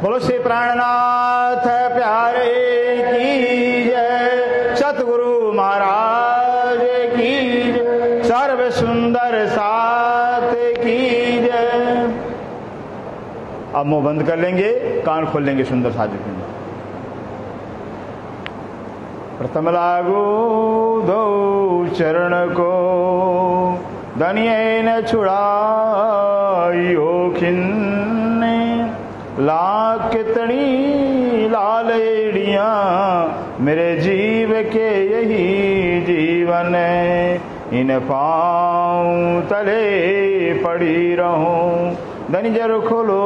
बोलो श्री प्राणनाथ प्यारे की जय, सतगुरु महाराज की जय, सर्व सुंदर साथ की जय। अब मुंह बंद कर लेंगे, कान खोल लेंगे सुंदर साथ की। प्रथम लागू दो चरण को धनिये न छुड़ाइयो खिन्ने, लाख कितनी लालेड़ियां मेरे जीव के यही जीवन, इन पाँव तले पड़ी रहूं। धनी जर खोलो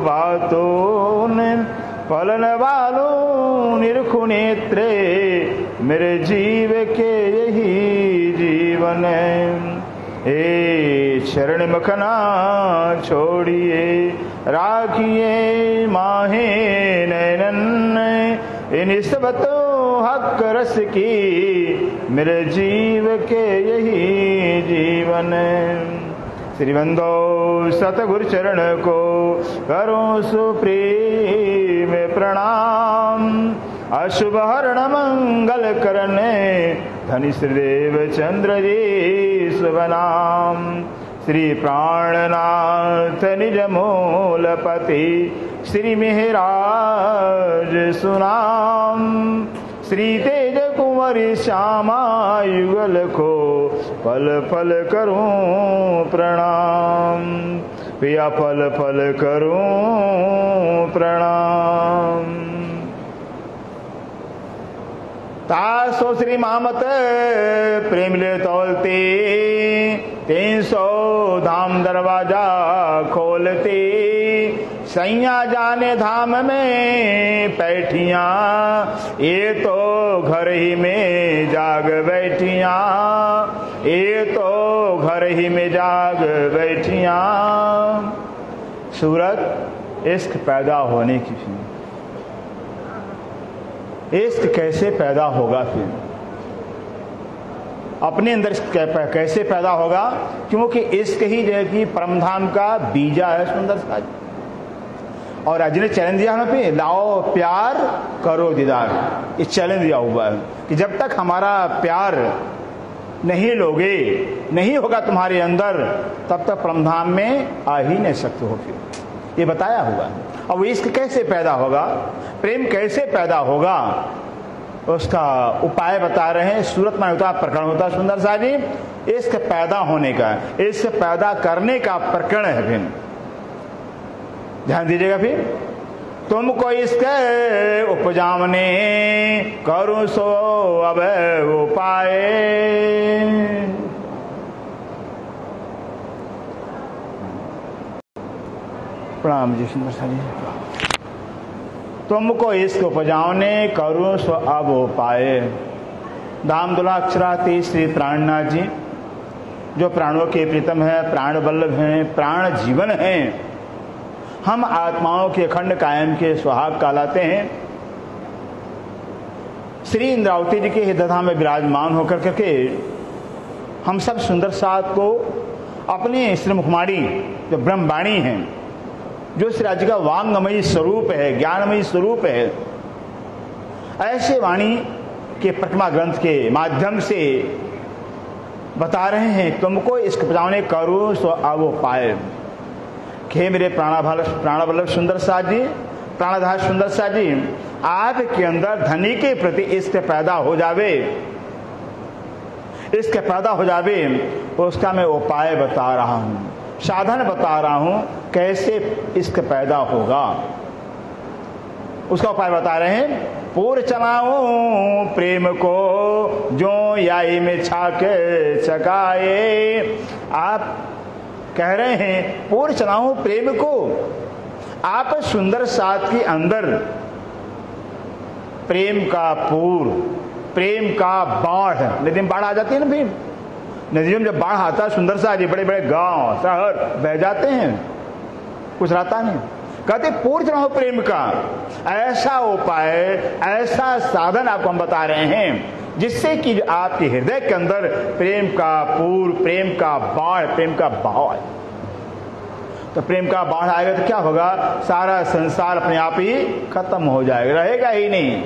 बातों ने फलन वालों निरखु नेत्रे, मेरे जीव के यही जीवन। ए शरण मखना छोड़िए, राखिए माहे नैनन, इन सबतो हक रस की, मेरे जीव के यही जीवन। श्री बंदो सतगुरु चरण को करो सुप्रेम प्रणाम, अशुभ हरण मंगल करने, धनी श्रीदेव चंद्र जी शुभ नाम। श्री प्राणनाथ निज मूलपति, श्री मेहराज सुनाम, श्री तेज कुंवरी श्यामा युगल को पल पल करूं प्रणाम, पिया पल पल करूं प्रणाम। तासो श्री मामत प्रेम ले तौलते, 300 धाम दरवाजा खोलते, सैया जाने धाम में बैठिया, ये तो घर ही में जाग बैठिया, ये तो घर ही में जाग बैठिया। सूरत इश्क पैदा होने की थी, इश्क कैसे पैदा होगा? फिर अपने अंदर कैसे पैदा होगा? क्योंकि इश्क ही जो है कि परमधाम का बीजा है सुंदर सा। और आज ने चैलेंज दिया हमें पे, लाओ प्यार करो दीदार, ये चैलेंज दिया हुआ है कि जब तक हमारा प्यार नहीं लोगे, नहीं होगा तुम्हारे अंदर, तब तक परमधाम में आ ही नहीं सकते हो। फिर ये बताया हुआ है। अब इश्क कैसे पैदा होगा, प्रेम कैसे पैदा होगा, उसका उपाय बता रहे हैं। सूरत में होता प्रकरण होता है सुंदर सा जी, इश्क पैदा होने का, इश्क पैदा करने का प्रकरण है। फिर ध्यान दीजिएगा। फिर तुमको इसके उपजामने करूं सो अब उपाय, प्रणाम जी सुंदर सा जी। तुमको इसके उपजाने करूं सो अब उपाय। धाम दुलाक्षराती श्री प्राणनाथ जी जो प्राणों के प्रीतम है, प्राण वल्लभ हैं, प्राण जीवन हैं, हम आत्माओं के अखंड कायम के सुहाग कहलाते हैं। श्री इंद्रावती जी के हृदय में विराजमान होकर करके हम सब सुंदर साथ को अपने श्री मुखमाणी जो ब्रह्मवाणी है, जो श्री राज्य का वांगमयी स्वरूप है, ज्ञानमयी स्वरूप है, ऐसे वाणी के प्रतिमा ग्रंथ के माध्यम से बता रहे हैं तुमको इसको बचाने करो सो अब पाए। खे मेरे प्राणवल्लभ सुंदर साथ जी, प्राणधार सुंदर साथ जी, आपके अंदर धनी के प्रति इश्क पैदा हो जावे, इश्क पैदा हो जावे, उसका मैं उपाय बता रहा हूं, साधन बता रहा हूं कैसे इश्क पैदा होगा। उसका उपाय बता रहे हैं। पूर चलाऊं प्रेम को जो याई में छाके चकाए। आप कह रहे हैं पूर चलाऊं प्रेम को, आप सुंदर साथ के अंदर प्रेम का पूर, प्रेम का बाढ़, नदी में बाढ़ आ जाती है ना, फिर नदियों में जब बाढ़ आता है सुंदर सा, बड़े बड़े गांव शहर बह जाते हैं, कुछ रहता नहीं। कहते पूर चलाओ प्रेम का, ऐसा उपाय, ऐसा साधन आपको हम बता रहे हैं जिससे कि आपके हृदय के अंदर प्रेम का पूर, प्रेम का बाढ़, प्रेम का बहाव आए। तो प्रेम का बाढ़ आएगा तो क्या होगा, सारा संसार अपने आप ही खत्म हो जाएगा, रहेगा ही नहीं।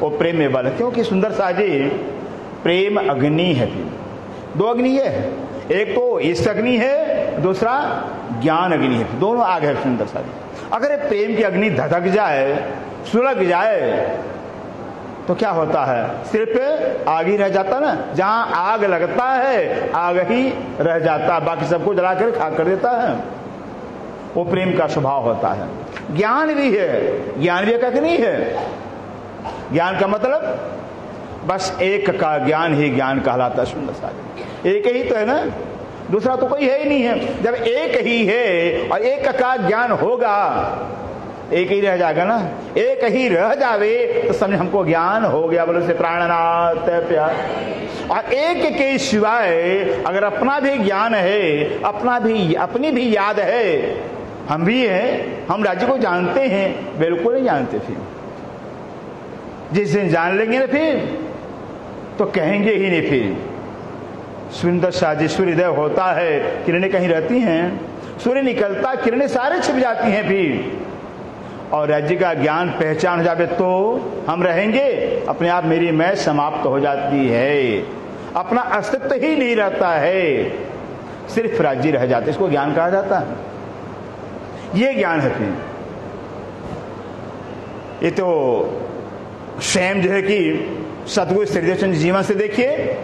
वो प्रेम में बल है, क्योंकि सुंदर सा जी प्रेम अग्नि है। दो अग्नि है, एक तो इष्ट अग्नि है, दूसरा ज्ञान अग्नि है, दोनों आग है सुंदर सा जी। अगर ये प्रेम की अग्नि धधक जाए, सुलग जाए, तो क्या होता है, सिर्फ आग ही रह जाता ना। जहां आग लगता है आग ही रह जाता, बाकी सबको जला कर खाक कर देता है। वो प्रेम का स्वभाव होता है। ज्ञान भी है, ज्ञान भी एक अग्नि है। ज्ञान का मतलब बस एक का ज्ञान ही ज्ञान कहलाता है। सुंदर सा एक ही तो है ना, दूसरा तो कोई है ही नहीं है। जब एक ही है और एक का ज्ञान होगा, एक ही रह जाएगा ना, एक ही रह जावे तो समझ हमको ज्ञान हो गया। बोलो से प्राणनाथ प्यार। और एक के सिवाय अगर अपना भी ज्ञान है, अपनी भी याद है, हम भी हैं, हम राज्य को जानते हैं, बिल्कुल नहीं जानते। फिर जिस दिन जान लेंगे ना फिर तो कहेंगे ही नहीं। फिर सुंदर सा जी सूर्योदय होता है, किरणें कहीं रहती हैं, सूर्य निकलता, किरणें सारे छिप जाती हैं। फिर और राज्य का ज्ञान पहचान हो जाए तो हम रहेंगे, अपने आप मेरी मैं समाप्त हो जाती है, अपना अस्तित्व ही नहीं रहता है, सिर्फ राज्य रह जाते, इसको ज्ञान कहा जाता है। ये ज्ञान है। फिर ये तो स्वयं जो है कि सतगुरु श्रीदेव चंद्र जीवन से देखिए,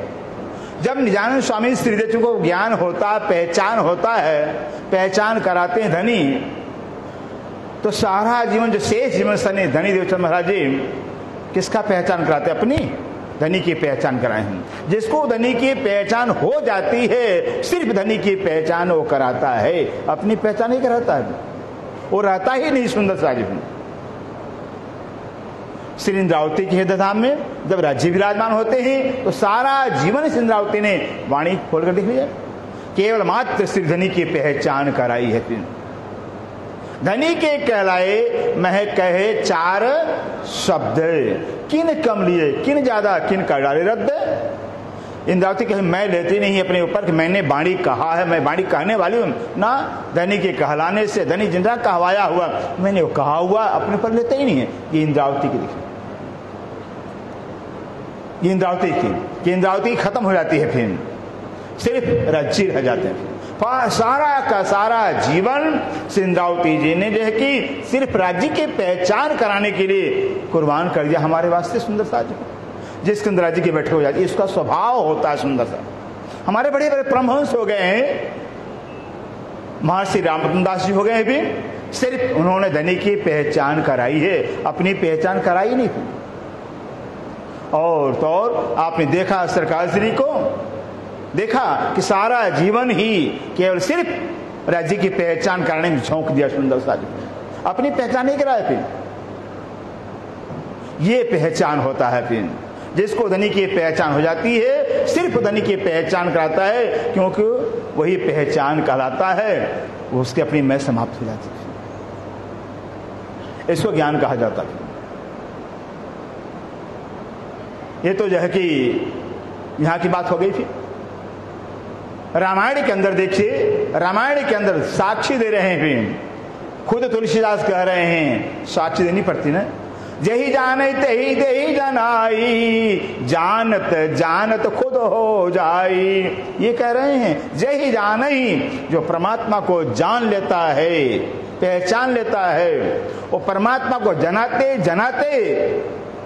जब निजानंद स्वामी श्रीदेव को ज्ञान होता, पहचान होता है, पहचान कराते हैं धनी, तो सारा जीवन जो शेष जीवन सनी धनी देवचंद महाराज जी किसका पहचान कराते, अपनी धनी की पहचान कराए हैं। जिसको धनी की पहचान हो जाती है, सिर्फ धनी की पहचान वो कराता है, अपनी पहचान नहीं कराता है, वो रहता ही नहीं। सुंदर सा जी श्री इंद्रावती के हृदय धाम में जब राज्य विराजमान होते हैं तो सारा जीवन श्री इंद्रावती ने वाणी खोलकर दिख लिया, केवल मात्र श्री धनी की पहचान कराई है। फिर धनी के कहलाए मह कहे चार शब्द, किन कम लिए किन ज्यादा किन कर डाले रद्द। इंद्रावती कहे मैं लेती नहीं अपने ऊपर कि मैंने वाणी कहा है, मैं वाणी कहने वाली हूं ना। धनी के कहलाने से धनी जिंदा कहवाया हुआ, मैंने वो कहा हुआ अपने पर लेते ही नहीं है। ये इंद्रावती की देखिए, ये इंद्रावती की इंद्रावती खत्म हो जाती है, फिर सिर्फ राज्य रह जाते हैं। सारा का सारा जीवन इंद्रावती जी ने जो है कि सिर्फ राज्य की पहचान कराने के लिए कुर्बान कर दिया हमारे वास्ते। सुंदर सा जी जिसके अंदर राज्य के बैठे हो जाती है, इसका स्वभाव होता है सुंदर सा। हमारे बड़े बड़े परमहंस हो गए हैं, महर्षि रामकृष्ण दास जी हो गए हैं, भी सिर्फ उन्होंने धनी की पहचान कराई है, अपनी पहचान कराई नहीं। और तो और आपने देखा सरकार श्री को, देखा कि सारा जीवन ही केवल सिर्फ राज्य की पहचान करने में झोंक दिया। सुंदर सा जी अपनी पहचान नहीं कराया। फिर ये पहचान होता है, फिर जिसको धनी की पहचान हो जाती है, सिर्फ धनी की पहचान कराता है, क्योंकि वही पहचान कहलाता है, उसकी अपनी मैं समाप्त हो जाती है। इसको ज्ञान कहा जाता है। ये तो जो है कि यहां की बात हो गई थी। रामायण के अंदर देखिए, रामायण के अंदर साक्षी दे रहे हैं, खुद तुलसीदास कह रहे हैं, साक्षी देनी पड़ती ना। जही जाने तही देही जनाई, जानत जानत खुद हो जाई, ये कह रहे हैं। जही जान ही, जो परमात्मा को जान लेता है, पहचान लेता है, वो परमात्मा को जनाते जनाते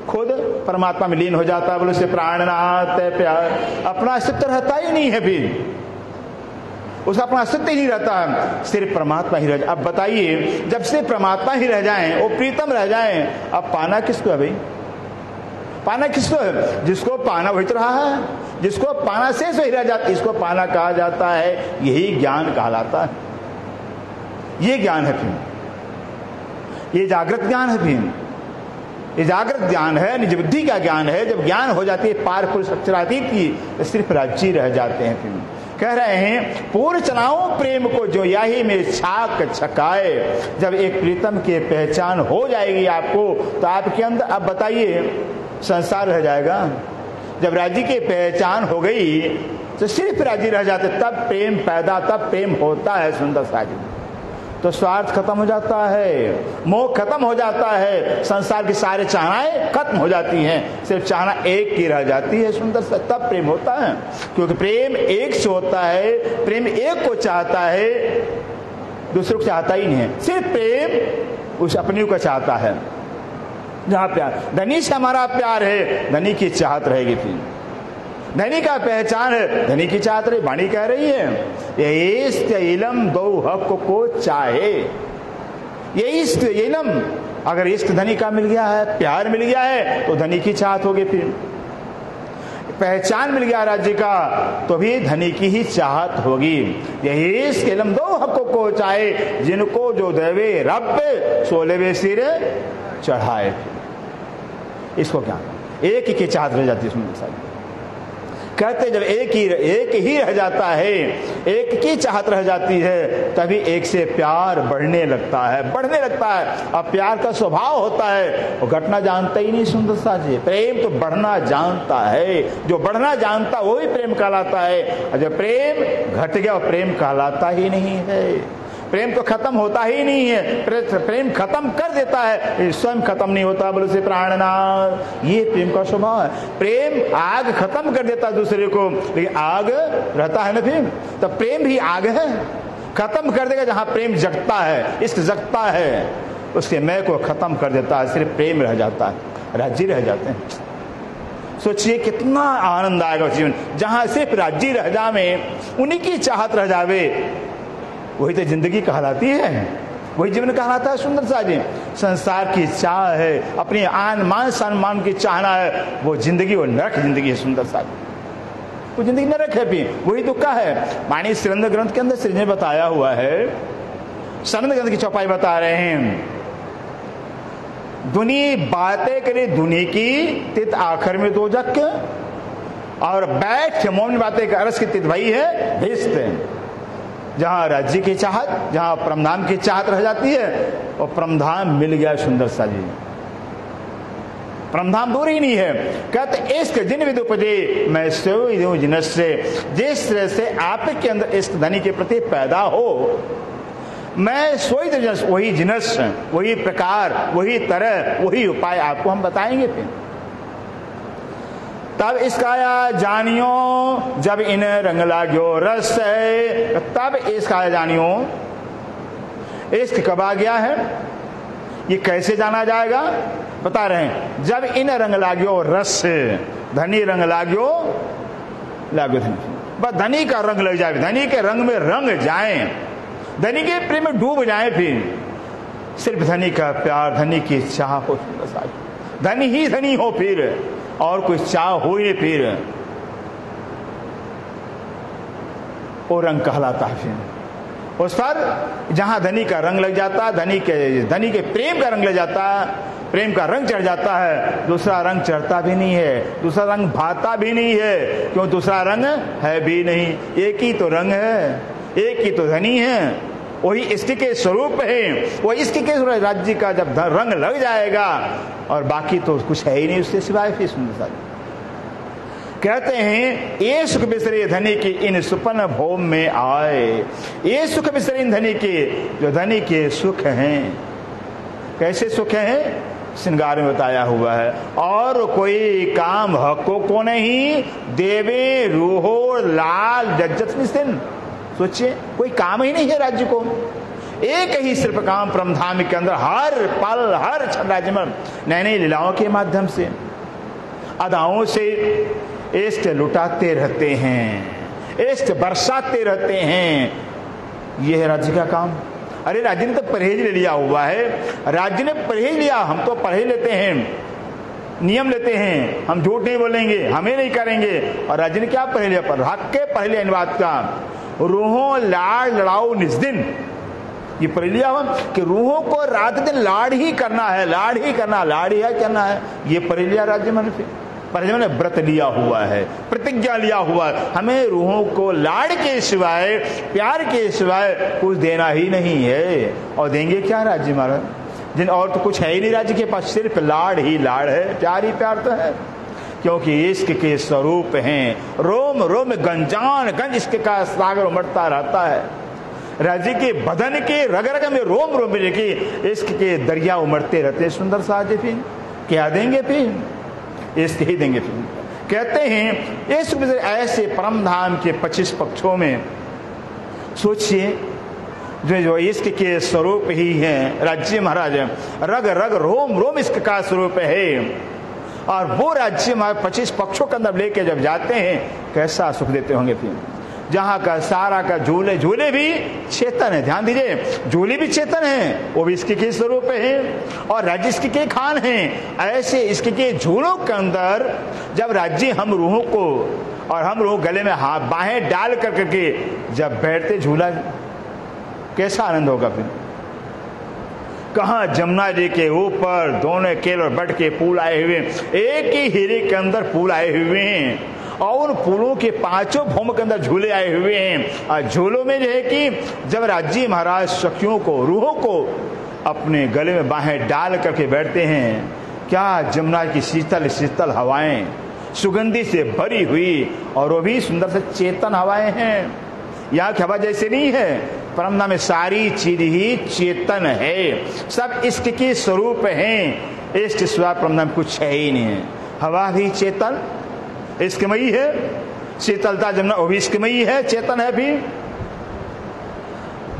खुद परमात्मा में लीन हो जाता है। बोलो से प्राणनाथ प्यार। अपना अस्तित्व रहता ही नहीं है, फिर उसका अपना अस्तित्व ही नहीं रहता है, सिर्फ परमात्मा ही रह जाए। अब बताइए, जब से परमात्मा ही रह जाएं, वो प्रीतम रह जाएं, अब पाना किसको है भाई? पाना किसको है? जिसको पाना वही तो रहा है, जिसको पाना से ही रह जाता, इसको पाना कहा जाता है। यही ज्ञान कहलाता है। ये ज्ञान है, फिर ये जागृत ज्ञान है, फिर ये जागृत ज्ञान है, निज बुद्धि का ज्ञान है। जब ज्ञान हो जाती है पार पुरुष अक्षरातीत की, तो सिर्फ राज्य रह जाते हैं। फिर कह रहे हैं, पूर्ण चलाओ प्रेम को जो याही में छाक छकाए। जब एक प्रीतम की पहचान हो जाएगी आपको, तो आपके अंदर, अब बताइए, संसार रह जाएगा। जब राज्य की पहचान हो गई तो सिर्फ राजी रह जाते, तब प्रेम पैदा, तब प्रेम होता है सुंदर साजी। तो स्वार्थ खत्म हो जाता है, मोह खत्म हो जाता है, संसार की सारे चाहनाएं खत्म हो जाती हैं, सिर्फ चाहना एक की रह जाती है सुंदर सा, तब प्रेम होता है। क्योंकि प्रेम एक से होता है, प्रेम एक को चाहता है, दूसरे को चाहता ही नहीं है, सिर्फ प्रेम उस अपने को चाहता है। जहां प्यार, धनी से हमारा प्यार है, धनी की चाहत रहेगी, फिर धनी का पहचान है, धनी की चाहत रही। वाणी कह रही है ये इलम दो हक को चाहे, ये इष्ट इलम, अगर इष्ट धनी का मिल गया है, प्यार मिल गया है, तो धनी की चाहत होगी, फिर पहचान मिल गया राज्य का, तो भी धनी की ही चाहत होगी। यही इष्ट इलम दो हक को चाहे, जिनको जो देवे रब सोलेवे सिर चढ़ाए। इसको क्या एक ही की चाहत रह जाती है। कहते जब एक ही रह जाता है, एक की चाहत रह जाती है, तभी एक से प्यार बढ़ने लगता है। अब प्यार का स्वभाव होता है, वो घटना जानता ही नहीं सुंदर सा जी। प्रेम तो बढ़ना जानता है, जो बढ़ना जानता वही प्रेम कहलाता है। और जब प्रेम घट गया, प्रेम कहलाता ही नहीं है। प्रेम तो खत्म होता ही नहीं है, प्रेम खत्म कर देता है, स्वयं खत्म नहीं होता। बोले से प्राणनाथ, ये प्रेम का स्वभाव है। प्रेम आग खत्म कर देता दूसरे को, लेकिन आग रहता है ना फिर, तो प्रेम भी आग है, खत्म कर देगा। जहां प्रेम जगता है, इश्क जगता है, उसके मैं को खत्म कर देता है, सिर्फ प्रेम रह जाता है, राज्य रह जाते हैं। सोचिए कितना आनंद आएगा जीवन, जहां सिर्फ राज्य रह जावे, उन्हीं की चाहत रह जावे, वही तो जिंदगी कहलाती है, वही जीवन कहलाता है सुंदर सा जी। संसार की चाह है, अपनी आन मान सम्मान की चाहना है, वो जिंदगी, वो नरक जिंदगी है सुंदर सा, वो जिंदगी नरक है, भी वही दुख का है। मानी सिरंद ग्रंथ के अंदर श्री ने बताया हुआ है, सिरंद ग्रंथ की चौपाई बता रहे हैं, दुनी बातें करे दुनी की तित आखिर में दो जक, और बैठ मोमनी बातें कर अरस की तित वही है भिस्त। जहां राज्य की चाहत, जहां परमधाम की चाहत रह जाती है, और परमधाम मिल गया सुंदर सा जी, परमधाम दूर ही नहीं है। कहते इश्क जिन विद उपजे मैं सोई दूं जिनस से, जिस तरह से आपके अंदर इश्क धनी के प्रति पैदा हो, मैं सोई दूं जिनस, वही जिनस, वही प्रकार, वही तरह, वही उपाय आपको हम बताएंगे। फिर तब इसका जानियो जब इन रंग लागो रस है, तब इसका जानियो इश्क कब आ गया है, ये कैसे जाना जाएगा, बता रहे हैं। जब इन रंग लागो रस, धनी रंग लागो धनी, बस धनी का रंग लग जाए, धनी के रंग में रंग जाए, धनी के प्रेम में डूब जाए, फिर सिर्फ धनी का प्यार, धनी की चाह हो, धनी ही धनी हो, फिर और कोई चाह हो ही, फिर वो रंग कहलाता है। फिर उस पर जहां धनी का रंग लग जाता, धनी के प्रेम का रंग लग जाता, प्रेम का रंग चढ़ जाता है, दूसरा रंग चढ़ता भी नहीं है, दूसरा रंग भाता भी नहीं है, क्यों दूसरा रंग है भी नहीं, एक ही तो रंग है, एक ही तो धनी है, वही इश्क के स्वरूप है। वो इश्क के राज्य का जब रंग लग जाएगा, और बाकी तो कुछ है ही नहीं उसके सिवाय। फिर सुंदर कहते हैं ये सुख बिसरे धनी की इन सुपन भोम में आए, ये सुख बिसरे इन धनी के, जो धनी के सुख हैं। कैसे सुख हैं, श्रृंगार में बताया हुआ है। और कोई काम हकों को नहीं, देवे रूहो लाल जज्जत निसिन। सोचिए कोई काम ही नहीं है राज्य को, एक ही सिर्फ काम परमधाम के अंदर हर पल हर क्षण राज्य में नए नई लीलाओं के माध्यम से, अदाओं से इष्ट लुटाते रहते हैं, इष्ट बरसाते रहते हैं। यह है राज्य का काम। अरे राज्य ने तो परहेज ले लिया हुआ है, राज्य ने परहेज लिया, हम तो परहेज लेते हैं, नियम लेते हैं, हम झूठ नहीं बोलेंगे, हमें नहीं करेंगे। और राज्य ने क्या परहेज लिया, पर हक के पहले अनुवाद का रूहों लाड़ लड़ाओ निज दिन, ये पढ़ लिया हुआ कि रूहों को रात दिन लाड़ ही करना है, लाड़ ही करना, लाड़ ही करना है, ये पढ़ लिया राज्य मन से। पर ने व्रत लिया हुआ है, प्रतिज्ञा लिया हुआ है, हमें रूहों को लाड़ के सिवाय, प्यार के सिवाय कुछ देना ही नहीं है। और देंगे क्या राज्य महाराज, जिन और तो कुछ है ही नहीं राज्य के पास, सिर्फ लाड़ ही लाड़ है, प्यार ही प्यार तो है। क्योंकि इश्क के स्वरूप हैं। रोम रोम गंजान गंज इश्क का सागर उमड़ता रहता है। राज्य के बदन के रग रग में रोम रोम में की इश्क के दरिया उमड़ते रहते हैं। सुंदर साज फिर क्या देंगे, फिर इश्क ही देंगे। फिर कहते हैं इस ऐसे परम धाम के 25 पक्षों में सोचिए जो इश्क के स्वरूप ही हैं। राज्य महाराज रग रग रोम रोम इश्क का स्वरूप है, और वो राज्य महाराज 25 पक्षों के अंदर लेके जब जाते हैं कैसा सुख देते होंगे। फिर जहाँ का सारा का झूले झूले भी चेतन है। ध्यान दीजिए, झूले भी चेतन है, वो भी इसके के स्वरूप है, और राज्य इसके के खान हैं। ऐसे इसके के झूलों के अंदर जब राज्य हम रूहों को और हम रूह गले में हाथ बाहें डाल कर करके जब बैठते झूला, कैसा आनंद होगा। फिर कहाँ जमुना जी के ऊपर दोनों केल और बट के फूल आए हुए, एक ही हीरे के अंदर फूल आए हुए हैं, और उन फूलों के 5 भौम के अंदर झूले आए हुए हैं। और झूलों में जो है कि जब राज्य महाराज सखियों को रूहों को अपने गले में बाहें डाल करके बैठते हैं, क्या जमुना की शीतल शीतल हवाएं सुगंधी से भरी हुई, और वो भी सुंदर से चेतन हवाएं हैं। यहाँ की हवा जैसे नहीं है, परमधाम में सारी चीज ही चेतन है, सब इश्क के स्वरूप हैं। इश्क सिवा परमधाम कुछ है ही नहीं है। हवा भी चेतन इश्कमयी है, शीतलता जमुना वो भी इश्कमयी है, चेतन है भी।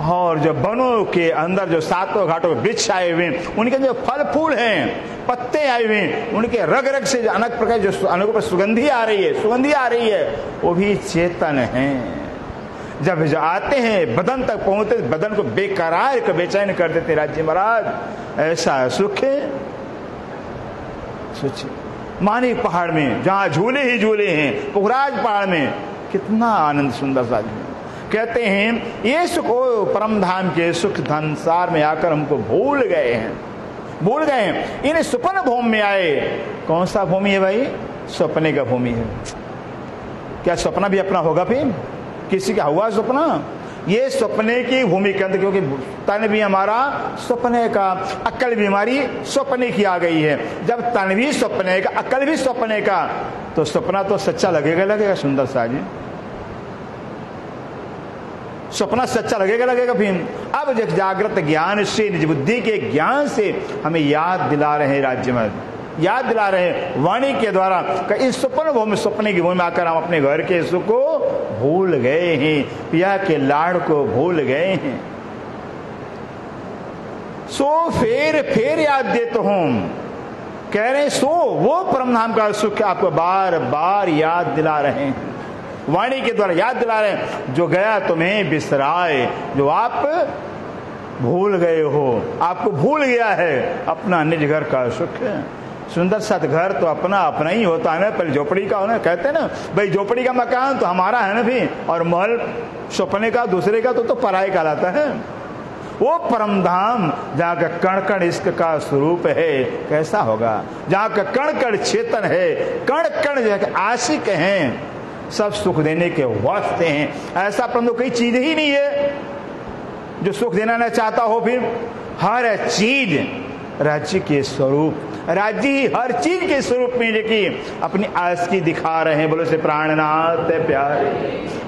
और जो वनों के अंदर जो 7 घाटों में वृक्ष आए हुए हैं, उनके जो फल फूल हैं, पत्ते आए हुए हैं, उनके रग रग से अनेक प्रकार जो अनेक सुगंधी आ रही है, वो भी चेतन है। जब आते हैं बदन तक पहुंचते, बदन को बेकरार को बेचैन कर देते राज्य महाराज। ऐसा सुख है। सोचिए मानी पहाड़ में जहां झूले ही झूले हैं, पुखराज पहाड़ में कितना आनंद सुंदर सा। कहते हैं ये सुख परम धाम के सुख धनसार में आकर हमको भूल गए हैं। इन सुपन भूमि में आए। कौन सा भूमि है भाई? सपने का भूमि है। क्या सपना भी अपना होगा? फिर किसी का हुआ सपना? ये सपने की भूमि के अंदर, क्योंकि तन भी हमारा सपने का, अक्ल भी हमारी सपने की आ गई है। जब तन भी सपने का, अक्ल भी सपने का, तो सपना तो सच्चा लगेगा सुंदर सा जी। सपना सच्चा लगेगा। फिर अब जागृत ज्ञान से, निज बुद्धि के ज्ञान से हमें याद दिला रहे हैं राज्य में, याद दिला रहे हैं वाणी के द्वारा कि इस सपने की भूमि में आकर हम अपने घर के सुख को भूल गए हैं, पिया के लाड़ को भूल गए हैं। सो फेर याद देता हूं, कह रहे सो वो परमधाम का सुख आपको बार बार याद दिला रहे हैं, वाणी के द्वारा याद दिला रहे हैं। जो गया तुम्हें बिसराए, जो आप भूल गए हो, आपको भूल गया है अपना निज घर का सुख। सुंदर सा घर तो अपना ही होता है ना, पहले झोपड़ी का होना। कहते हैं ना भाई झोपड़ी का मकान तो हमारा है ना भी, और महल सपने का दूसरे का तो पराये कहलाता है। वो परमधाम जहाँ का कण कण इश्क का स्वरूप है, कैसा होगा? जहाँ का कण कण चेतन है, कण कण जो आशिक हैं, सब सुख देने के वास्ते हैं। ऐसा परम कोई चीज ही नहीं है जो सुख देना न चाहता हो। फिर हर चीज राज्य के स्वरूप, राज्य ही हर चीज के स्वरूप में देखिए अपनी आशिकी दिखा रहे हैं। बोलो से प्राणनाथ प्यारे,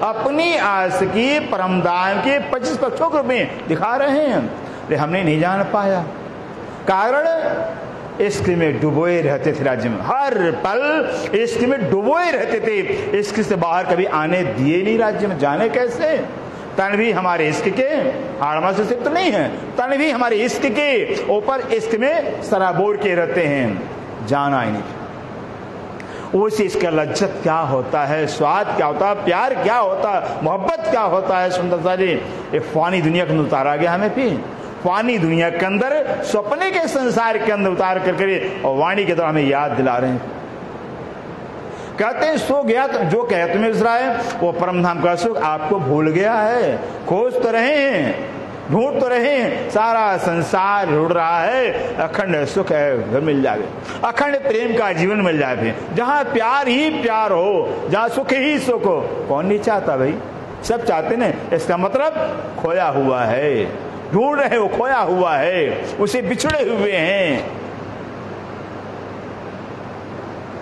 अपनी आशिकी परमधाम के 25 पक्षों के रूप में दिखा रहे हैं। लेकिन हमने नहीं जान पाया, कारण इश्क में डुबोए रहते थे। राज्य में हर पल इश्क में डुबोए रहते थे, इश्क से बाहर कभी आने दिए नहीं। राज्य में जाने कैसे? तन भी हमारे इश्क के आड़मा से सिर्फ तो नहीं है, तन भी हमारे इश्क के ऊपर इश्क में सराबोर के रहते हैं, जाना ही नहीं। उस इश्क का लज्जत क्या होता है, स्वाद क्या होता है, प्यार क्या होता है, मोहब्बत क्या होता है। सुंदर सा जी ये फानी दुनिया के अंदर उतारा गया हमें। फिर फानी दुनिया के अंदर, सपने के संसार के अंदर उतार कर करे, और वाणी के द्वारा हमें याद दिला रहे हैं। कहते हैं सो गया तो जो कहे तुम्हें बिसरा है, वो परमधाम का सुख आपको भूल गया है। खोज तो रहे हैं, ढूंढ तो रहे हैं, सारा संसार ढूंढ रहा है, अखंड सुख है घर मिल जाए, अखंड प्रेम का जीवन मिल जाए। फिर जहाँ प्यार ही प्यार हो, जहाँ सुख ही सुख हो, कौन नहीं चाहता भाई? सब चाहते ना। इसका मतलब खोया हुआ है, ढूंढ रहे हो, खोया हुआ है, उसे बिछड़े हुए हैं।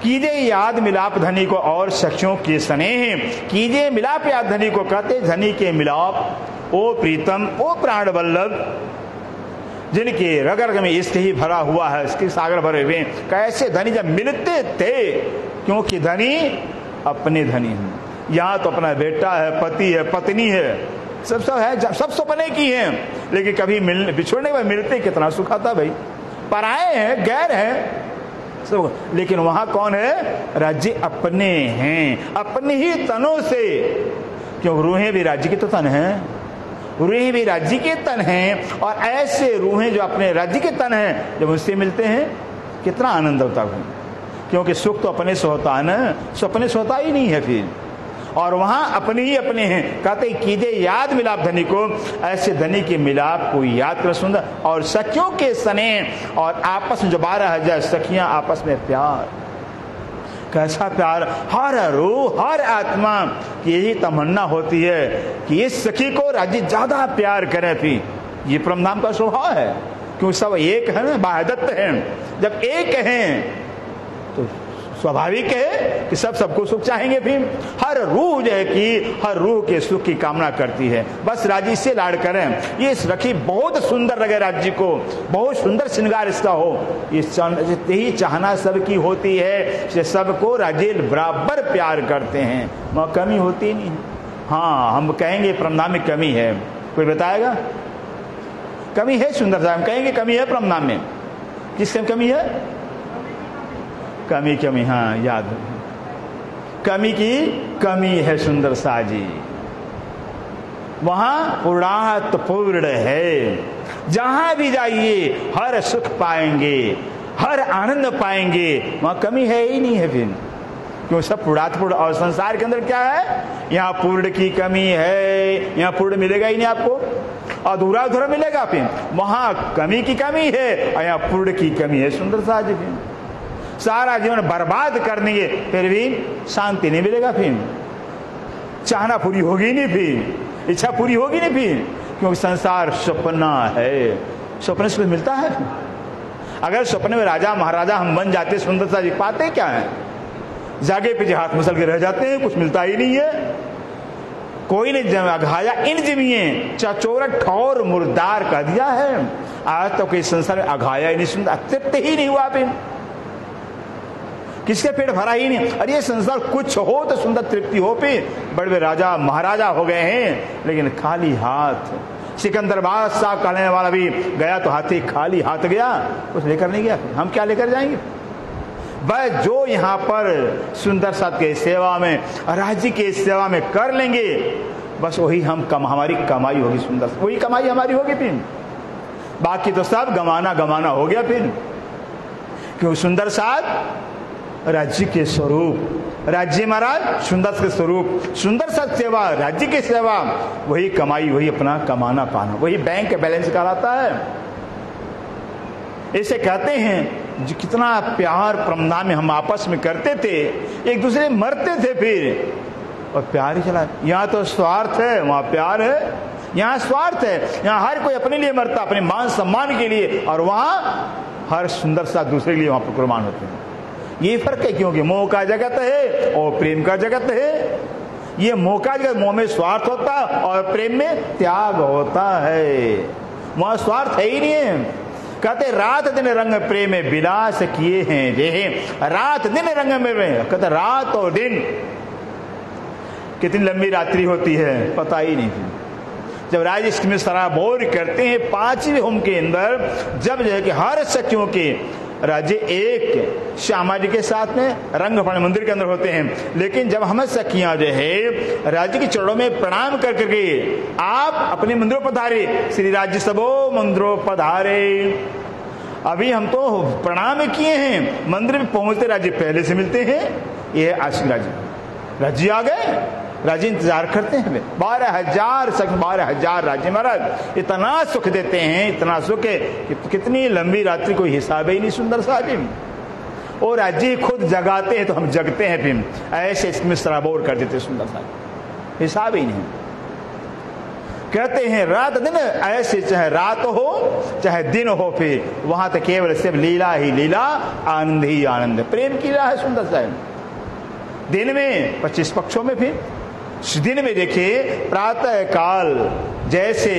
कीजे याद मिलाप धनी को और सखियों के स्नेह, कीजे मिलाप याद धनी को, कहते धनी के मिलाप, ओ प्रीतम ओ प्राण वल्लभ, जिनके रग रग में इश्क ही भरा हुआ है, इसके सागर भरे हुए, कैसे धनी जब मिलते थे, क्योंकि धनी अपने धनी हैं। यहाँ तो अपना बेटा है, पति है, पत्नी है, सब है, सब सपने की हैं, लेकिन कभी बिछोड़ने में मिलते कितना सुख आता भाई। पराए हैं, गैर हैं सब, लेकिन वहां कौन है? राज्य अपने हैं, अपने ही तनों से। क्यों? रूहें भी राज्य के तो तन हैं, रूहें भी राज्य के तन हैं, और ऐसे रूहें जो अपने राज्य के तन हैं, जब उनसे मिलते हैं कितना आनंद होता है, क्योंकि सुख तो अपने से होता है ना, सपने से होता ही नहीं है फिर। और वहां अपने ही अपने हैं, कहते कीजे याद मिलाप धनी को, ऐसे धनी के मिलाप को याद कर सुंदर, और सखियों के स्नेह, और आपस में जो 12,000 सखियां आपस में प्यार, कैसा प्यार, हर रूह हर आत्मा की यही तमन्ना होती है कि इस सखी को राज्य ज्यादा प्यार करे। थी ये परमधाम का स्वभाव है, क्योंकि सब एक है ना, बाह्यदत्त है। जब एक हैं तो स्वाभाविक है कि सब सबको सुख चाहेंगे। फिर हर रूह जो है कि हर रूह के सुख की कामना करती है, बस राज्य से लाड़ करें। ये सखी बहुत सुंदर लगे राज्य को, बहुत सुंदर श्रृंगार इसका हो, यही चाहना सबकी होती है। सबको राज्य बराबर प्यार करते हैं, वहाँ कमी होती नहीं है। हाँ, हम कहेंगे परमधाम में कमी है, कोई बताएगा? कमी है सुंदर साहब, हम कहेंगे कमी है परमधाम में। किससे कमी है? कमी, हाँ याद है, कमी की कमी है सुंदर सा जी। वहां पूर्णात पूर्ण है, जहां भी जाइए हर सुख पाएंगे, हर आनंद पाएंगे, वहां कमी है ही नहीं है फिर। क्यों? सब पूर्णात्पूर्ण। और संसार के अंदर क्या है? यहाँ पूर्ण की कमी है, यहाँ पूर्ण मिलेगा ही नहीं आपको, अधूरा अधूरा मिलेगा। फिर वहां कमी की कमी है और यहाँ पूर्ण की कमी है सुंदर सा जी। फिर सारा जीवन बर्बाद कर देंगे फिर भी शांति नहीं मिलेगा। फिर चाहना पूरी होगी नहीं, फिर इच्छा पूरी होगी नहीं फिर, क्योंकि संसार सपना है। सपने से मिलता है? अगर सपने में राजा महाराजा हम बन जाते सुंदर सा जी, पाते क्या है? जागे पे हाथ मसल के रह जाते हैं, कुछ मिलता ही नहीं है। कोई ने अघाया इन जिमिए, चचोर ठौर मुर्दार कह दिया है। आज तो कोई संसार में अघाया ही नहीं, सुंदर तृप्त ही नहीं हुआ। फिर किसके पेट भरा ही नहीं। अरे ये संसार कुछ हो तो सुंदर तृप्ति हो। पे बड़े बड़े राजा महाराजा हो गए हैं, लेकिन खाली हाथ। सिकंदर बादशाह कहने वाला भी गया तो हाथी खाली हाथ गया, कुछ लेकर नहीं गया। हम क्या लेकर जाएंगे? बस जो यहाँ पर सुंदर साथ के सेवा में, राज्य के सेवा में कर लेंगे, बस वही हमारी कमाई होगी। सुंदर वही कमाई हमारी होगी। फिर बाकी तो सब गमाना गमाना हो गया। फिर क्यों? सुंदर साथ राज्य के स्वरूप, राज्य महाराज सुंदर के स्वरूप, सुंदर सा सेवा, राज्य की सेवा, वही कमाई, वही अपना कमाना पाना, वही बैंक बैलेंस कहलाता है। ऐसे कहते हैं जो कितना प्यार परमधाम में हम आपस में करते थे, एक दूसरे मरते थे फिर, और प्यार ही चला। यहाँ तो स्वार्थ है, वहां प्यार है। यहाँ स्वार्थ है, यहाँ हर कोई अपने लिए मरता, अपने मान सम्मान के लिए, और वहां हर सुंदर सा दूसरे के लिए वहां पर कुर्बान होते हैं। ये फर्क है, क्योंकि मोह का जगत है और प्रेम का जगत है। ये मोह का जगत, मोह में स्वार्थ होता और प्रेम में त्याग होता है। वहां स्वार्थ है ही नहीं है। कहते रात दिन रंग प्रेम में विलास किए हैं जे, रात दिन रंग में। कहते रात और दिन, कितनी लंबी रात्रि होती है पता ही नहीं। जब राज इसमें सराबोर करते हैं 5वें होम के अंदर, जब जो है कि हर सखियों के राज्य एक श्यामा जी के साथ में रंग मंदिर के अंदर होते हैं, लेकिन जब हम सखियां जो है राज्य के चरणों में प्रणाम कर करके आप अपने मंदिरों पधारे, श्री राज्य सबो मंदिरों पधारे। अभी हम तो प्रणाम किए हैं, मंदिर में पहुंचते राज्य पहले से मिलते हैं। ये आशिक राज्य आ गए, राज्य इंतजार करते हैं। 12,000 राज्य महाराज इतना सुख देते हैं, इतना सुख है कि कितनी लंबी रात्रि कोई हिसाब ही नहीं। सुंदर साहब और राज्य खुद जगाते हैं तो हम जगते हैं, फिर ऐसे इसमें सराबोर कर देते सुंदर साहब, हिसाब ही नहीं। कहते हैं रात दिन ऐसे, चाहे रात हो चाहे दिन हो, फिर वहां तो केवल सिर्फ लीला ही लीला, आनंद ही आनंद, प्रेम की लीला है। सुंदर सा है। दिन में 25 पक्षों में, फिर दिन में देखिए प्रातः काल जैसे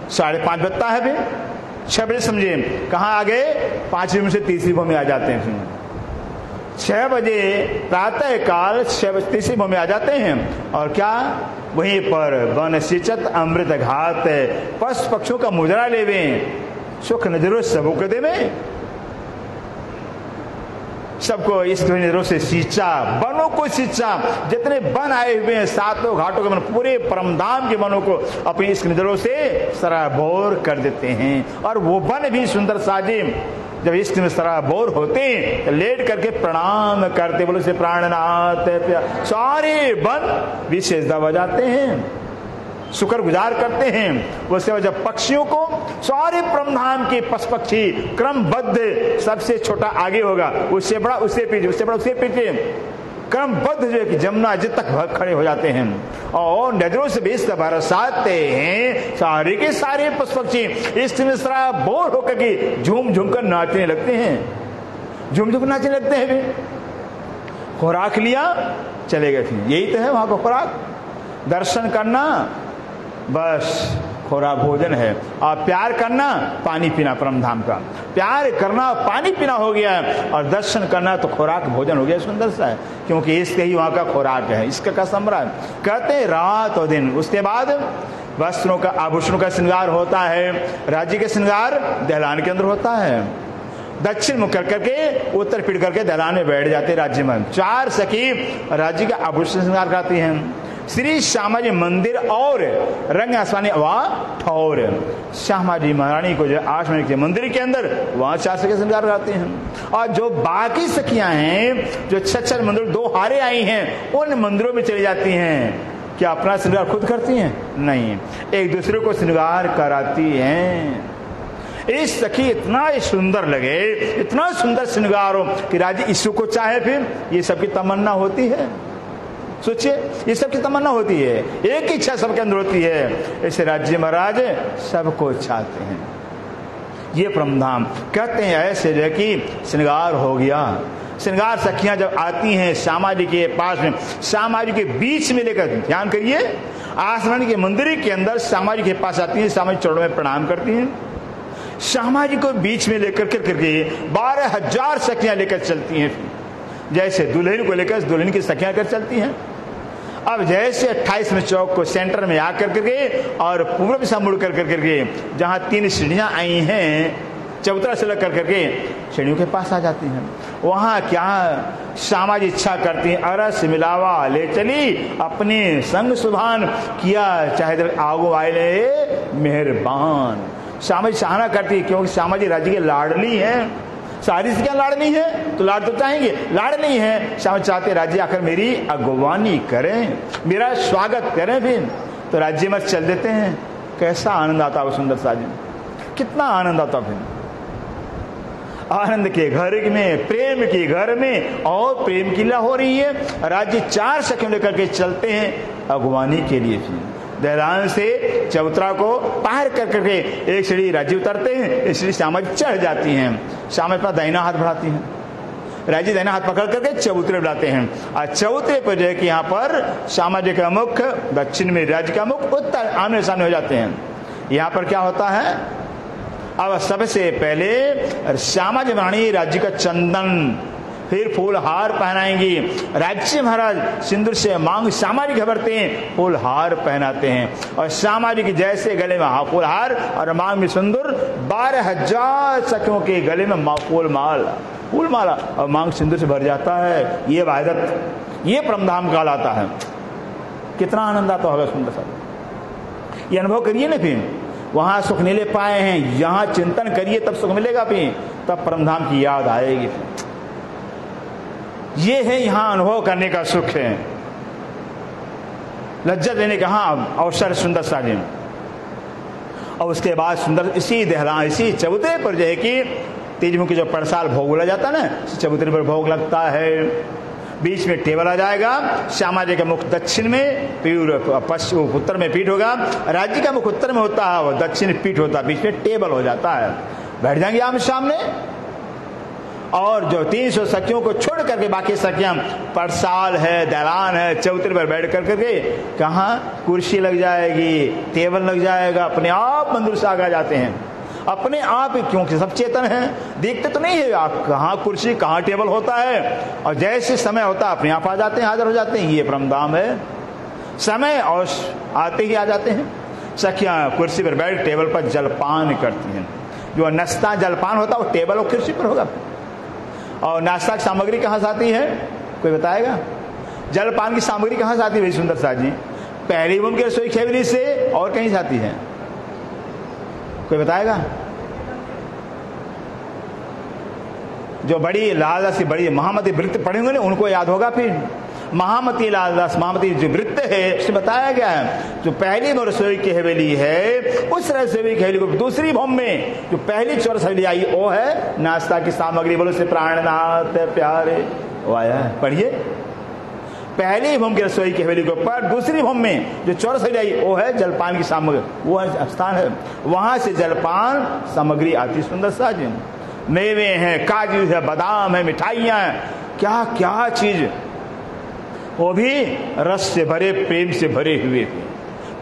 5:30 बजता है, फिर 6 बजे समझे कहाँ आ गए, 5 मिनट से तीसरी भूमि आ जाते हैं। फिर 6 बजे प्रातः काल 6 बजे तीसरी भूमि आ जाते हैं, और क्या वहीं पर वन सिंचत अमृत घात, पशु पक्षियों का मुजरा लेवे, सुख नजरों सबों के देवे, सबको इस नजरों से सींचा, वनों को सींचा, जितने वन आए हुए हैं सातों घाटों के वन, पूरे परमधाम के वनों को अपनी इस नजरों से सराबोर कर देते हैं। और वो वन भी सुंदर साजे जब इस में सराबोर होते तो लेट करके प्रणाम करते, बोले से प्राणनाथ, सारे वन विशेषता बजाते हैं, शुक्र गुजार करते हैं। उसके बाद जब पक्षियों को सारे ब्रह्मांड के पशु पक्षी क्रमबद्ध, सबसे छोटा आगे होगा, उससे बड़ा उससे पीछे, उससे बड़ा उससे पीछे, क्रमबद्ध जो है कि जमुना जी तक खड़े हो जाते हैं, और नजरों से बेस बरसाते हैं। सारे के सारे पशु पक्षी इस तरह बोर होकर के झूम झूम कर नाचने लगते हैं, झूम झूम नाचने लगते हैं। वे खुराक लिया चले गए थे, यही तो है वहां का खुराक, दर्शन करना बस खुराक भोजन है, और प्यार करना पानी पीना, परमधाम का प्यार करना पानी पीना हो गया है, और दर्शन करना तो खुराक भोजन हो गया। सुंदर सा है, क्योंकि इसके ही वहां का खुराक है, इसका का सम्राट। कहते हैं रात और दिन, उसके बाद वस्त्रों का आभूषणों का श्रृंगार होता है। राज्य के श्रृंगार दहलान के अंदर होता है, दक्षिण मुख कर करके उत्तर पीठ करके दहलान में बैठ जाते राज्य में। 4 सखी राज्य का आभूषण श्रृंगार करती हैं। श्री श्यामा जी मंदिर और रंग आसमानी वहां ठौर, श्यामा जी महारानी को जो आसमानी के मंदिर के अंदर वहां 4 सखी श्रृंगार करते हैं। और जो बाकी सखियां हैं जो 6 मंदिर 2 हारे आई हैं, उन मंदिरों में चली जाती हैं। क्या अपना श्रृंगार खुद करती हैं? नहीं, एक दूसरे को श्रृंगार कराती हैं। इस सखी इतना सुंदर लगे, इतना सुंदर श्रृंगार हो कि राजी ईश्वर को चाहे, फिर ये सबकी तमन्ना होती है। सोचिए, ये सबकी तमन्ना होती है, एक ही इच्छा सबके अंदर होती है। ऐसे राज्य महाराज सबको चाहते हैं। ये परमधाम कहते हैं ऐसे जो है कि श्रृंगार हो गया। श्रृंगार सखियां जब आती हैं श्यामा जी के पास में, श्यामा जी के बीच में लेकर, ध्यान करिए, आसमान के मंदिर के अंदर श्यामा जी के पास आती हैं, श्यामा जी चरणों में प्रणाम करती हैं। श्यामा जी को बीच में लेकर करके 12,000 सखियां लेकर चलती हैं, जैसे दुल्हन को लेकर दुल्हन की सखियां कर चलती हैं। अब जैसे 28वें चौक को सेंटर में आकर करके और पूर्व दिशा मुड़ कर करके जहां 3 सीढ़ियां आई हैं, चबूतरा से लग कर करके सीढ़ियों के पास आ जाती हैं। वहां क्या श्यामा जी इच्छा करती हैं, अरस मिलावा ले चली अपने संग सुभान, किया चाहे आगो आए मेहरबान। श्यामा जी चाहना करती है, क्योंकि श्यामा जी राज्य के लाडली हैं। सारी से क्या लाडली है, तो लाड तो चाहेंगे, लाडली है। श्यामा चाहते राज्य आकर मेरी अगवानी करें, मेरा स्वागत करें, फिर तो राज्य में चल देते हैं। कैसा आनंद आता है सुंदर सा जी, कितना आनंद आता। फिर आनंद के घर में, प्रेम के घर में, और प्रेम की लीला हो रही है। राज्य 4 सखियों लेकर के चलते हैं अगवानी के लिए। फिर दहलान से चबूतरा को पार कर करके एक सीढ़ी राज्य उतरते हैं, एक सीढ़ी श्यामा जी चढ़ जाती हैं। श्यामा अपना दाहिना हाथ बढ़ाती हैं, राज्य दाहिना हाथ पकड़ करके चबूतरे बुलाते हैं। और चबूतरे पर जो है कि यहाँ पर श्यामा जी का मुख दक्षिण में, राज्य का मुख उत्तर, आमने सामने हो जाते हैं। यहाँ पर क्या होता है, अब सबसे पहले श्यामा जी महारानी राज्य का चंदन, फिर फूल हार पहनाएंगी। राज्य महाराज सिंदूर से मांग श्यामा जी भरते हैं, फूल हार पहनाते हैं। और श्यामा जी के जैसे गले में फूल हार और मांग में सिंदूर, 12,000 सखियों के गले में फूल माला और मांग सिंदूर से भर जाता है। ये वायदत, ये परमधाम काल आता है। कितना आनंद आता होगा सुंदर सा, ये अनुभव करिए ना। फिर वहां सुख नहीं ले पाए हैं, यहां चिंतन करिए तब सुख मिलेगा, फिर तब परमधाम की याद आएगी। ये है यहां अनुभव करने का सुख है, लज्जत लेने का अवसर सुंदर सा दिन। और उसके बाद सुंदर इसी दहलान, इसी चबूतरे पर जो है कि तीजमुखी जो परसाल भोग बोला जाता है ना, चबूतरे पर भोग लगता है। बीच में टेबल आ जाएगा। श्यामा जी का मुख दक्षिण में, पश्चिम उत्तर में पीठ होगा। राज्य का मुख उत्तर में होता है, वो दक्षिण पीठ होता है, बीच में टेबल हो जाता है। बैठ जाएंगे आम सामने, और जो 300 सखियों को छोड़ करके बाकी सखियां परसाल है, दलान है, चौतरे पर बैठ कर करके कहाँ कुर्सी लग जाएगी, टेबल लग जाएगा, अपने आप मंदिर से आगे जाते हैं अपने आप ही, क्योंकि सब चेतन है, देखते तो नहीं है आप कहाँ कुर्सी कहाँ टेबल होता है, और जैसे समय होता है अपने आप आ जाते हैं, हाजिर हो जाते हैं। ये परमधाम है, समय और आते ही आ जाते हैं। सखियां कुर्सी पर बैठ टेबल पर जलपान करती हैं। जो नाश्ता जलपान होता है वो टेबल और कुर्सी पर होगा। और नाश्ता की सामग्री कहाँ से आती है, कोई बताएगा? जलपान की सामग्री कहाँ से आती है भाई सुंदर साथ जी? पहली भूमि की रसोई खेवली से, और कहीं से आती है, कोई बताएगा? जो बड़ी लालदास की बड़ी महामती वृत्त पढ़ेंगे ना, उनको याद होगा। फिर महामती लालदास महामती जो वृत्त है उसमें बताया गया है, जो पहली रसोई की हवेली है, उस रसोई की हवेली को दूसरी भूमि में जो पहली चौरस हवेली आई वो है नाश्ता की सामग्री। बोलो से प्राणनाथ प्यारे, वो आया है, पढ़िए। पहली भूमि की रसोई की हवेली के ऊपर दूसरी भूमि में जो चौरस हवेली आई वो है जलपान की सामग्री, वो स्थान है, वहां से जलपान सामग्री आती। सुंदर सा जी, मेवे हैं, काजू है, बादाम है, मिठाइयां हैं, क्या क्या चीज, वो भी रस से भरे, प्रेम से भरे हुए,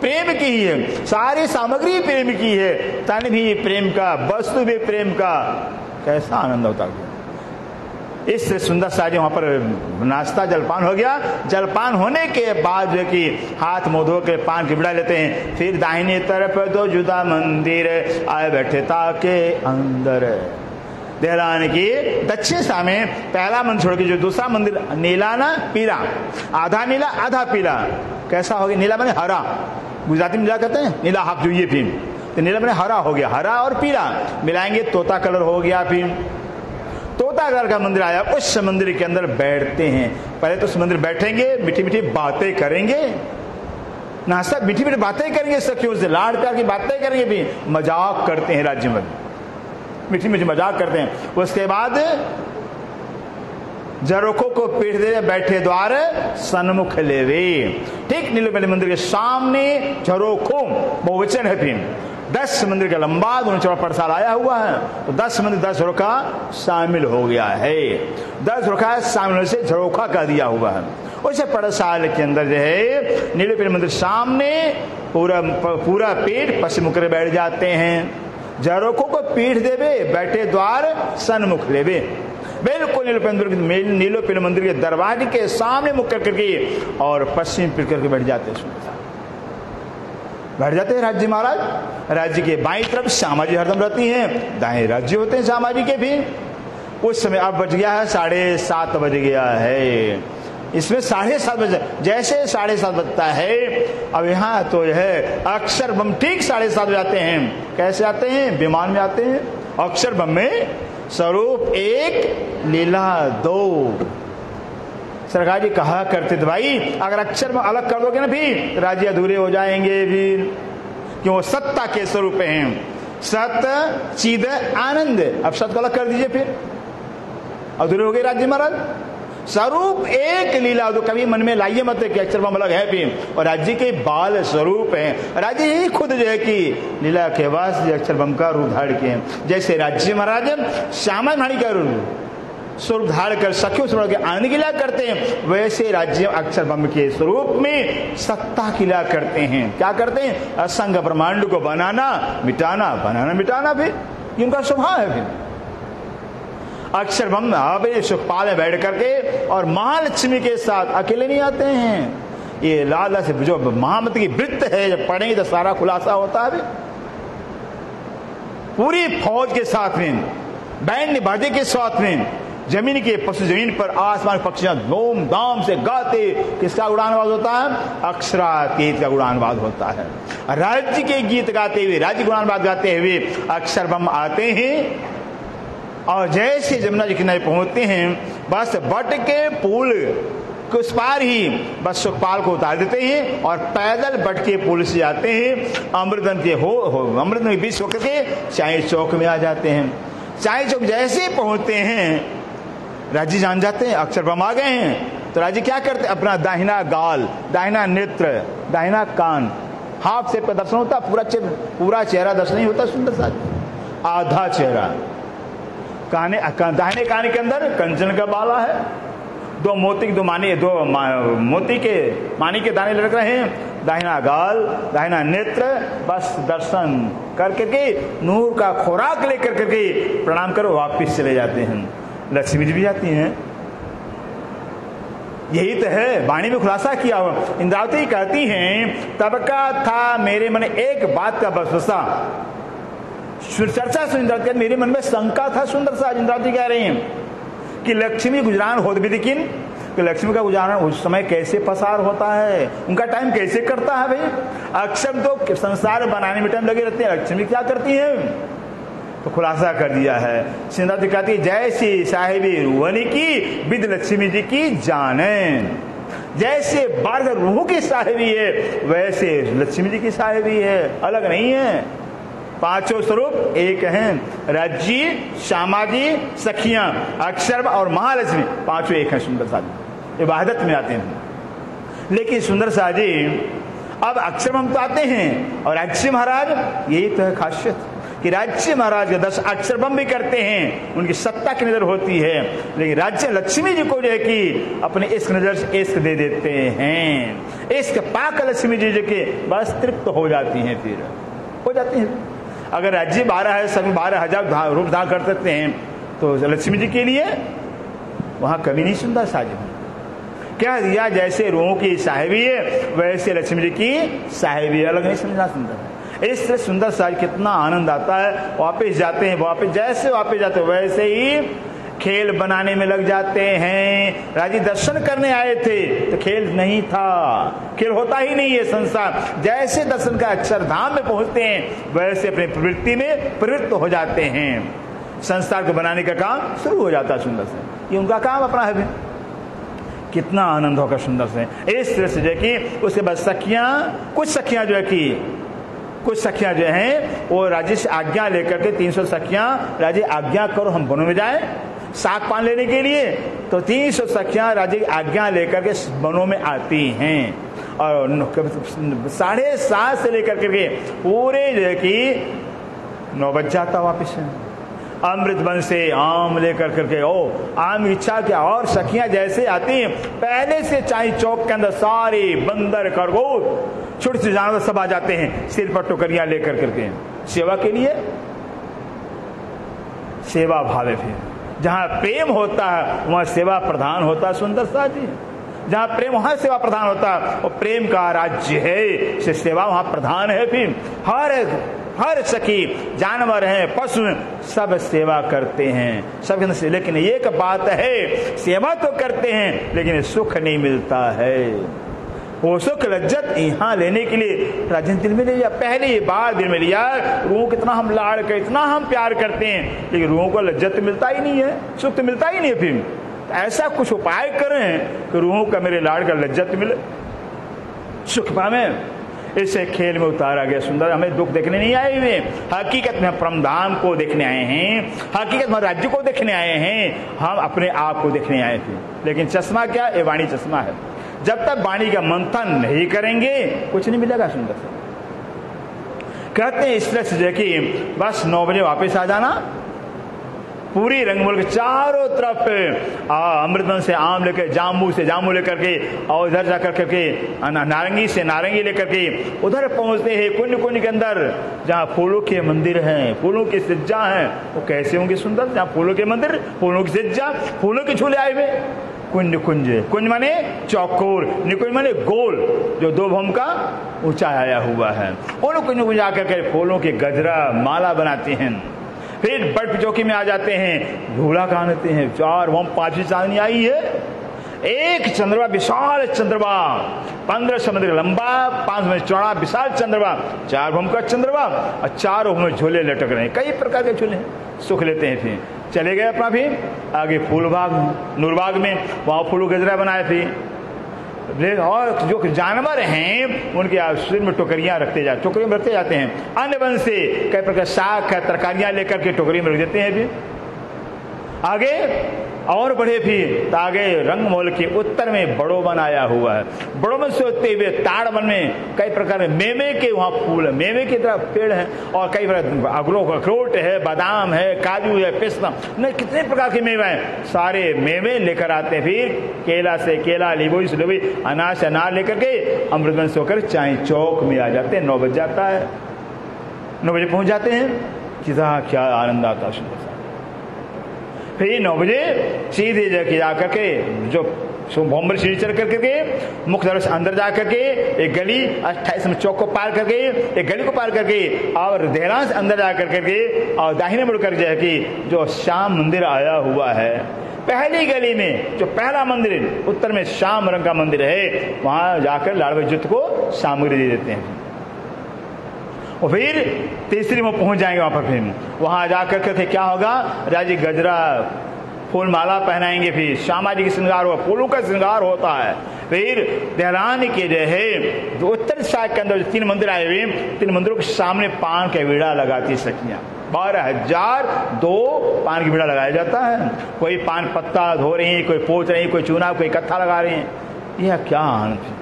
प्रेम की ही है, सारी सामग्री प्रेम की है, तन भी प्रेम का, वस्तु भी प्रेम का, कैसा आनंद होता है। इस सुंदर सा वहां पर नाश्ता जलपान हो गया। जलपान होने के बाद जो कि हाथ मुंह धो के पान की बिड़ा लेते हैं, फिर दाहिनी तरफ दो जुदा मंदिर आए बैठे ताके अंदर। देहरान की दक्षिण सा में पहला मंदिर छोड़ के जो दूसरा मंदिर नीला ना पीला, आधा नीला आधा पीला, कैसा हो गया? नीला माने हरा, गुजराती में नीला कहते हैं, नीला हाफ जो ये फिर तो नीला माने हरा हो गया, हरा और पीला मिलाएंगे तोता कलर हो गया। फिर तोता कलर का मंदिर आया, उस मंदिर के अंदर बैठते हैं। पहले तो उस मंदिर बैठेंगे, मीठी मीठी बातें करेंगे, नाश्ता मीठी मीठी बातें करेंगे, सखियों से लाड़ प्यार की बातें करेंगे, भी मजाक करते हैं, राज्य में मीठी मीठी मजाक करते हैं। उसके बाद झरोखों को पीठ दे बैठे द्वार सन्मुख लेवे। ठीक नीलोपल्ली मंदिर के सामने झरोखों बहुवचन है। फिर 10 मंदिर का लंबा दोनों चौड़ा परसाल आया हुआ है, तो 10 मंदिर 10 झरोखा शामिल हो गया है। 10 झरोखा शामिल होने से झरोखा का दिया हुआ है। उसे परसाल के अंदर जो है नीलोपल्ली मंदिर सामने पूरा पीठ पश्चिम मुख बैठ जाते हैं। झरोखों को पीठ देवे बैठे द्वार सन्मुख लेवे। बिल्कुल नीलोपल्ली मंदिर के दरवाजे के सामने मुख करके और पश्चिम पीठ करके बैठ जाते हैं राज्य महाराज। राज्य के बाईं तरफ श्यामा जी हरदम रहती हैं, दाएं राज्य होते हैं श्यामा जी के भी। उस समय अब बज गया है 7:30 बज गया है। इसमें 7:30 बजे, जैसे 7:30 बजता है अब यहाँ तो है अक्षर बम ठीक 7:30 बजे आते हैं। कैसे आते हैं? विमान में आते हैं। अक्षर बम में स्वरूप 1 लीला 2। सरकार जी कहा करते थे भाई अगर अक्षर में अलग कर दोगे ना फिर राज्य अधूरे हो जाएंगे, फिर क्यों? सत्ता के स्वरूप हैं, सत्य चिद आनंद। अब सत्य को अलग कर दीजिए, फिर अधूरे हो गए राज्य महाराज। स्वरूप 1 लीला 2, कभी मन में लाइए मत कि अक्षर बम अलग है भी, और राज्य के बाल स्वरूप है। राज्य ही खुद जो है कि लीला के वास अक्षर बम का रूप धारण किए हैं। जैसे राज्य महाराज श्यामा माणी का स्वरूप धारण कर सखियों से के आनंद की लीला करते हैं, वैसे राज्य अक्षर बम के स्वरूप में सत्ता की लीला करते हैं। क्या करते हैं? असंग ब्रह्मांड को बनाना मिटाना, बनाना मिटाना, फिर इनका स्वभाव है। फिर अक्षर बम सुखपाल में बैठ करके और महालक्ष्मी के साथ अकेले नहीं आते हैं। ये लाला से जो महामती की वृत्त है, जब पढ़ेंगे तो सारा खुलासा होता है। पूरी फौज के साथ में, बैंड बाजे के साथ में, जमीन के पशु जमीन पर आसमान पक्षियां धूम धाम से गाते, किसका गुणानुवाद होता है? अक्षरातीत का गुणानुवाद होता है। राज्य के गीत गाते हुए, राज्य गुणानुवाद गाते हुए अक्षर बम आते हैं, और जैसे जमुना जी किनारे पहुंचते हैं बस बट के पुल उस पार ही बस सुखपाल को उतार देते हैं और पैदल बट के पुल से जाते हैं। अमृतन के अमृत में बीच होकर के चाय चौक में आ जाते हैं। चाय चौक जैसे पहुंचते हैं राज्य जान जाते हैं अक्षर बम आ गए हैं। तो राजी क्या करते, अपना दाहिना गाल, दाहिना नेत्र, दाहिना कान, हाफ से दर्शन होता, पूरा चेहरा दर्शन नहीं होता सुंदर सा, आधा चेहरा। दाहिने कान के अंदर कंचन का बाला है, दो मोती के मानी के दाने लटक रहे हैं, दाहिना गाल, दाहिना नेत्र, बस दर्शन कर करके नूर का खुराक लेकर करके प्रणाम करो, वापिस चले जाते हैं। लक्ष्मी जी भी जाती हैं। यही तो है, वाणी में खुलासा किया हुआ। इंद्रावती कहती हैं, तब का था मेरे मन एक बात का बसवसा, चर्चा सुन इंद्रावती, मेरे मन में शंका था सुंदर सा। इंद्रावती कह रही हैं कि लक्ष्मी गुजरान होत भी, लेकिन कि लक्ष्मी का गुजारण उस समय कैसे पसार होता है, उनका टाइम कैसे करता है भाई। अक्षर तो संसार बनाने में टाइम लगे रहते हैं, लक्ष्मी क्या करती है। तो खुलासा कर दिया है। सिंधु कहती है, जैसी साहिबी रूहनी की विद लक्ष्मी जी की जाने, जैसे बारह रूह की साहिबी है वैसे लक्ष्मी जी की साहिबी है, अलग नहीं है। पांचों स्वरूप एक हैं, राज्य, श्यामा जी, सखियां, अक्षर और महालक्ष्मी, पांचों एक हैं सुंदर सा जी, इबादत में आते हैं। लेकिन सुंदर सा जी अब अक्षर हम तो आते हैं, और राज्य महाराज यही तो है खासियत कि राज्य महाराज दस अक्षर बम भी करते हैं, उनकी सत्ता की नजर होती है, लेकिन राज्य लक्ष्मी जी को जो है कि अपने इश्क नजर से इश्क दे देते हैं। इश्क पाक लक्ष्मी जी जो के बस तृप्त हो जाती हैं, फिर हो जाती हैं। अगर राज्य 12 है, सभी 12,000 रूप धारण कर सकते हैं, तो लक्ष्मी जी के लिए वहां कभी नहीं सुंदर साजी क्या दिया, जैसे रूहों की साहिबी है वैसे लक्ष्मी जी की साहिबी, अलग नहीं समझना सुंदर है। इस तरह सुंदर साज कितना आनंद आता है। वापस जाते हैं, वापस जाते हैं वैसे ही खेल बनाने में लग जाते हैं। राजी दर्शन करने आए थे तो खेल नहीं था, खेल होता ही नहीं है संसार। जैसे दर्शन का अक्षरधाम में पहुंचते हैं वैसे अपनी प्रवृत्ति में प्रवृत्त हो जाते हैं, संसार को बनाने का काम शुरू हो जाता है सुंदर से। ये उनका काम अपना है। कितना आनंद होगा सुंदर से। इस तरह से जो है कि उसके बाद सखियां, कुछ सखियां जो हैं वो राजे से आज्ञा लेकर के 300 सखियां, राजे आज्ञा करो हम वनों में जाए साग पान लेने के लिए, तो 300 सखियां राजे आज्ञा लेकर के वनों में आती हैं। और 7:30 से लेकर के पूरे जो है कि 9 बज जाता वापिस। अमृत वन से आम लेकर करके आम इच्छा क्या। और सखियां जैसे आती हैं पहले से चाहे चौक के अंदर सारे बंदर खरगोश छोटे से जानवर सब आ जाते हैं, सिर पर टोकरियां लेकर करके सेवा के लिए। सेवा भाव है, फिर जहां प्रेम होता है वहां सेवा प्रधान होता है सुंदर सा जी। जहां प्रेम वहां सेवा प्रधान होता है, और प्रेम का राज्य है से सेवा वहां प्रधान है। फिर हर सखी, जानवर हैं, पशु सब सेवा करते हैं सब। लेकिन एक बात है, सेवा तो करते हैं लेकिन सुख नहीं मिलता है। वो सुख लज्जत यहाँ लेने के लिए राजन दिल में ले लिया, पहले ये बात दिल में लिया। रूह कितना हम लाड़ कर, इतना हम प्यार करते हैं, लेकिन रूहों को लज्जत मिलता ही नहीं है, सुख तो मिलता ही नहीं है। फिर ऐसा कुछ उपाय करें कि रूहों का मेरे लाड़ का लज्जत मिले, सुख पावे। इसे खेल में उतारा गया सुंदर। हमें दुख देखने नहीं आए हुए, हकीकत में परमधाम को देखने आए हैं, हकीकत में राज्य को देखने आए हैं, हम अपने आप को देखने आए थे। लेकिन चश्मा क्या, ये वाणी चश्मा है। जब तक वाणी का मंथन नहीं करेंगे कुछ नहीं मिलेगा सुंदर से। कहते हैं इस तरह से कि बस 9 बजे वापस आ जाना, पूरी रंगमहल के चारों तरफ अमृतवन से आम लेकर, जामू से जामू लेकर के, और इधर जाकर करके नारंगी से नारंगी लेकर के उधर पहुंचते हैं कुंज के अंदर जहाँ फूलों के मंदिर हैं, फूलों की सज्जा हैं। वो कैसे होंगे सुंदर, जहाँ फूलों के मंदिर, फूलों की सज्जा, फूलों के झूले आए हुए। कुंज माने चौकोर, निकुंज माने गोल, जो 2 भम का ऊंचा आया हुआ है। उन कुंज में जाकर के फूलों के गजरा माला बनाते हैं। फिर बड़ चौकी में आ जाते हैं, झूला गानते हैं। 4 वम 5वीं चांदनी आई है। एक चंद्रमा, विशाल चंद्रमा, 15 समुद्र लंबा, 5 में चौड़ा विशाल चंद्रमा, 4 भम का चंद्रमा, और 4 में झूले लटक रहे हैं, कई प्रकार के झूले सुख लेते हैं। फिर चले गए अपना, फिर आगे फूलबाग नूरबाग में, वहां फूल गजरा बनाए थे। और जो जानवर हैं उनके सिर में टोकरियां रखते जाते, टोकरी में रखते जाते हैं। अन्य वन से कई प्रकार साग तरकारियां लेकर के टोकरी में रख देते हैं। फिर आगे और बढ़े फिर आगे रंगमहल के उत्तर में बड़ो वन आया हुआ है। बड़ो वन से होते हुए ताड़ वन में कई प्रकार के मेवे के वहां फूल है, मेवे के तरह पेड़ है और कई प्रकार अखरोट है, बादाम है, काजू है, पिस्ता, कितने प्रकार के मेवे हैं। सारे मेवे लेकर आते हैं। फिर केला से केला, लीबू से लीबू, अनार से अनार लेकर के अमृतवन से होकर चाय चौक में आ जाते हैं। 9 बज जाता है, 9 बजे पहुंच जाते हैं। कितना क्या आनंद आता सुंदर सा। फिर 9 बजे सीधे जाकर के जो भोम्बर सीढ़ी चढ़ करके मुख्य दरवाजे से अंदर जा करके एक गली 28 चौक को पार करके एक गली को पार करके और देहरान से अंदर जा करके और दाहिने मुड़कर जो है कि जो श्याम मंदिर आया हुआ है, पहली गली में जो पहला मंदिर उत्तर में श्याम रंग का मंदिर है, वहां जाकर लाड़वा युद्ध को सामग्री दे देते हैं। और फिर तीसरी में पहुंच जाएंगे वहां पर। फिर वहां जाकर के क्या होगा, राजी गजरा फूल माला पहनाएंगे। फिर श्यामा जी की श्रृंगार हुआ, फूलों का श्रृंगार होता है। फिर देहरान के जो है जो उत्तर साइड के अंदर 3 मंदिर आए हुए, 3 मंदिरों के सामने पान का बीड़ा लगाती सखियां। 12,002 पान की बीड़ा लगाया जाता है। कोई पान पत्ता धो रही है, कोई पोच रही है, कोई चूना, कोई कत्था लगा रही है। यह क्या आनंद।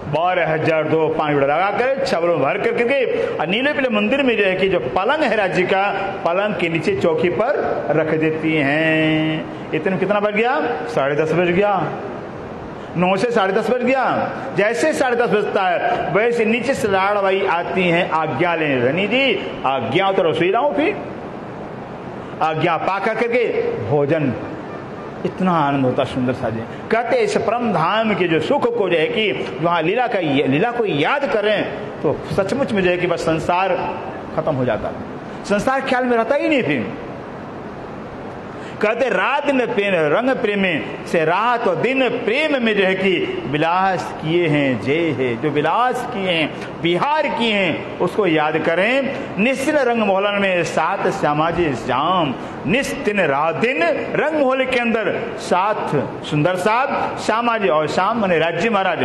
12,002 पान बीड़ा लगा कर छबरों भर करके और नीले पीले मंदिर में जो है कि जो पलंग है राज्य का, पलंग के नीचे चौकी पर रख देती हैं। इतने में कितना बज गया, 10:30 बज गया। 9 से 10:30 बज गया। जैसे 10:30 बजता है वैसे नीचे से लाड़वाई आती हैं आज्ञा लेने। रानी जी आज्ञा तो रसोई लाओ। फिर आज्ञा पा करके भोजन, इतना आनंद होता सुंदर सा जी। कहते इस परम धाम के जो सुख को जो है कि वहां लीला को याद करें तो सचमुच में जो है कि बस संसार खत्म हो जाता, संसार ख्याल में रहता ही नहीं। फिर कहते रात दिन प्रेम रंग प्रेम से रात और दिन प्रेम में जो है कि विलास किए हैं जे है, जो विलास किए हैं विहार किए हैं उसको याद करें। निश्चिल रंग मोहलन में 7 श्यामाजी श्याम, निस्तिन रात दिन रंग मोहल के अंदर 7 सुंदर 7 श्यामाजी और श्याम माने राज्य महाराज।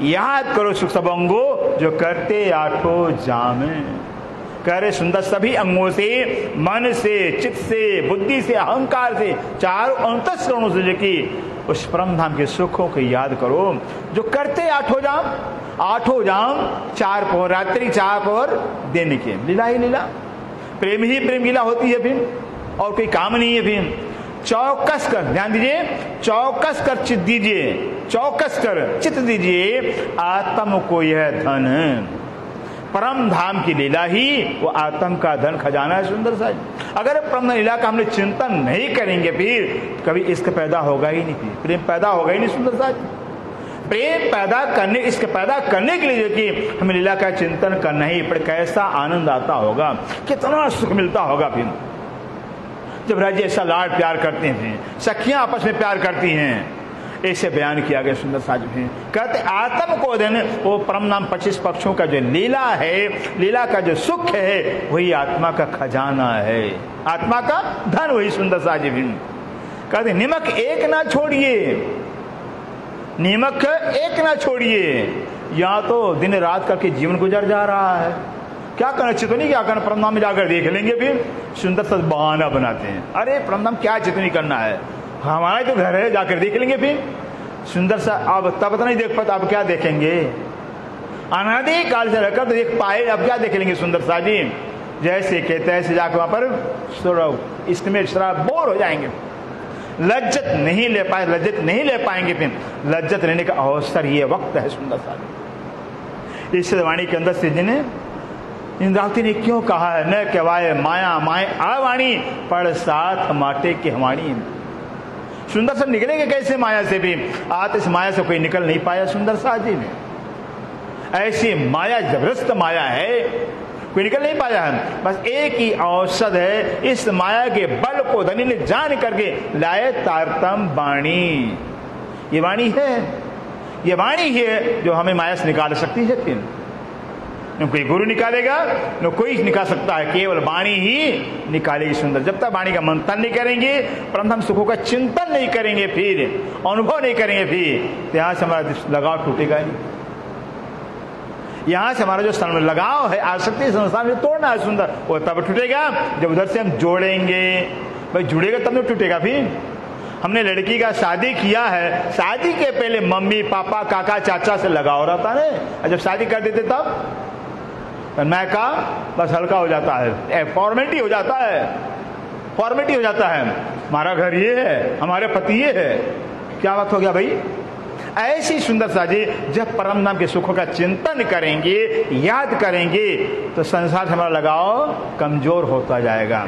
याद करो सुख सब अंगो जो करते 8 जामे। कह रहे सुंदर सभी अंगों से, मन से, चित्त से, बुद्धि से, अहंकार से, 4 अंतःकरणों से जो कि उस परम धाम के सुखों को याद करो जो करते 8 जाम। 8 जाम 4 पहर रात्रि, 4 पहर दिन के। लीला ही लीला, प्रेम ही प्रेम लीला होती है फिर, और कोई काम नहीं है। फिर चौकस कर ध्यान दीजिए, चौकस कर चित्त दीजिए, चौकस कर चित्त दीजिए आत्म को यह धन। परम धाम की लीला ही वो आत्म का धन खजाना है सुंदर सा। अगर परम लीला का हमने चिंतन नहीं करेंगे फिर कभी इश्क पैदा होगा ही नहीं, फिर प्रेम पैदा होगा ही नहीं सुंदर सा। प्रेम पैदा करने, इश्क पैदा करने के लिए कि हमें लीला का चिंतन करना ही पड़े। कैसा आनंद आता होगा, कितना सुख मिलता होगा। फिर जब राज्य ऐसा लाड प्यार करते हैं, सखियां आपस में प्यार करती हैं, ऐसे बयान किया गया सुंदर साज में। कहते आत्म को धन वो परम नाम 25 पक्षों का जो लीला है, लीला का जो सुख है वही आत्मा का खजाना है, आत्मा का धन वही सुंदर साज भी। कहते निमक एक ना छोड़िए, निमक एक ना छोड़िए। यहाँ तो दिन रात करके जीवन गुजर जा रहा है, क्या करना चाहिए तो नहीं, क्या करना परम नाम में जाकर देख लेंगे। फिर सुंदर सा बहाना बनाते हैं, अरे परम नाम क्या चित नहीं करना है, हमारा तो घर है जाकर देख लेंगे। फिर सुंदर सा अब तब नहीं देख पाते, अब क्या देखेंगे, अनादि काल से रहकर तो देख पाए, अब क्या देख लेंगे सुंदर सा जी। जैसे कहते हैं जाकर वहां पर इसमें शराब बोर हो जाएंगे, लज्जत नहीं ले पाए, लज्जत नहीं ले पाएंगे। फिर लज्जत लेने का अवसर ये वक्त है सुंदर सा। इस वाणी के अंदर से जिन्हें इंद्रावती ने क्यों कहा है, न कहवाए माया माए आवाणी पढ़ साथ माटे के हवाणी। सुंदर सा निकलेंगे कैसे माया से भी, आज इस माया से कोई निकल नहीं पाया सुंदर सा जी में। ऐसी माया जबरदस्त माया है, कोई निकल नहीं पाया है। बस एक ही औषध है, इस माया के बल को धनी ने जान करके लाए तारतम वाणी। ये वाणी है, ये वाणी है जो हमें माया से निकाल सकती है। फिर न कोई गुरु निकालेगा न कोई निकाल सकता है, केवल वाणी ही निकालेगी सुंदर। जब तक वाणी का मंथन नहीं करेंगे, परम सुखों का चिंतन नहीं करेंगे, फिर अनुभव नहीं करेंगे, फिर यहां से हमारा लगाव टूटेगा नहीं। यहां से हमारा जो लगाव है आसक्ति संसार में तोड़ जोड़ना है सुंदर, वो तब टूटेगा जब उधर से हम जोड़ेंगे। भाई जुड़ेगा तब नहीं टूटेगा। फिर हमने लड़की का शादी किया है, शादी के पहले मम्मी पापा काका चाचा से लगाव रहता है, जब शादी कर देते तब मैं का बस हल्का हो जाता है, फॉर्मेलिटी हो जाता है, फॉर्मेलिटी हो जाता है। हमारा घर ये है, हमारे पति ये है, क्या बात हो गया भाई। ऐसी सुंदर साजी जब परम नाम के सुखों का चिंतन करेंगे, याद करेंगे, तो संसार से हमारा लगाव कमजोर होता जाएगा,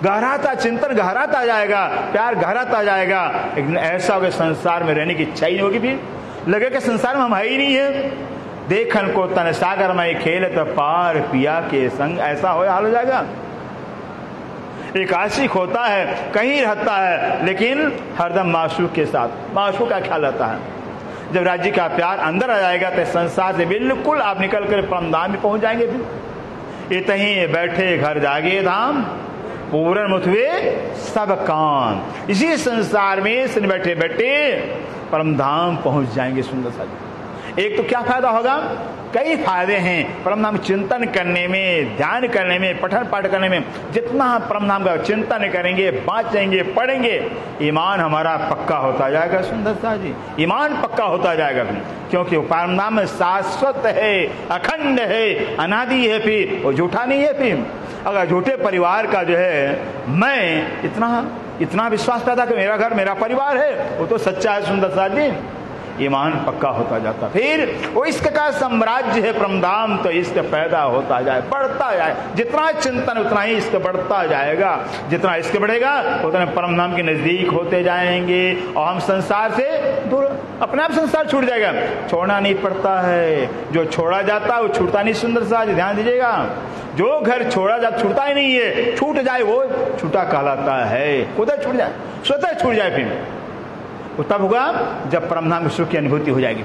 गहराता चिंतन गहराता जाएगा, प्यार गहराता जाएगा। लेकिन ऐसा होगा संसार में रहने की इच्छा ही नहीं होगी, फिर लगेगा संसार में हम है ही नहीं है। देखन को तन सागर में खेल तो पार पिया के संग, ऐसा हो हाल हो जाएगा। एक आशिक होता है, कहीं रहता है, लेकिन हरदम माशूक के साथ, माशूक का ख्याल रहता है। जब राज्य का प्यार अंदर आ जाएगा तो संसार से बिल्कुल आप निकल कर परमधाम में पहुंच जाएंगे। फिर इतहीं बैठे घर जागे धाम, पूर्ण मुथवे सब काम। इसी संसार में सिर बैठे बैठे परमधाम पहुंच जाएंगे। सुंदर सा एक तो क्या फायदा होगा, कई फायदे हैं परम नाम चिंतन करने में, ध्यान करने में, पठन पाठ करने में। जितना हम परम नाम का चिंतन करेंगे, बाँचेंगे, पढ़ेंगे, ईमान हमारा पक्का होता जाएगा। सुंदर सा जी ईमान पक्का होता जाएगा, क्योंकि परम नाम शाश्वत है, अखंड है, अनादि है, फिर वो झूठा नहीं है। फिर अगर झूठे परिवार का जो है मैं इतना विश्वास पैदा कर मेरा घर मेरा परिवार है, वो तो सच्चा है। सुंदर सा जी ईमान पक्का होता जाता, फिर वो इश्क का साम्राज्य है परमधाम, तो इश्क पैदा होता जाए, बढ़ता जाए। जितना चिंतन उतना ही इश्क बढ़ता जाएगा, जितना इश्क बढ़ेगा उतना परमधाम के नजदीक होते जाएंगे, और हम संसार से दूर, अपने आप संसार छूट जाएगा। छोड़ना नहीं पड़ता है, जो छोड़ा जाता है वो छूटता नहीं। सुंदर सा ध्यान दीजिएगा, जो घर छोड़ा जाता छूटता ही नहीं है, छूट जाए वो छूटा कहलाता है। खुद छूट जाए, स्वतः छूट जाए, फिर वो तब होगा जब परमधाम सुख की अनुभूति हो जाएगी,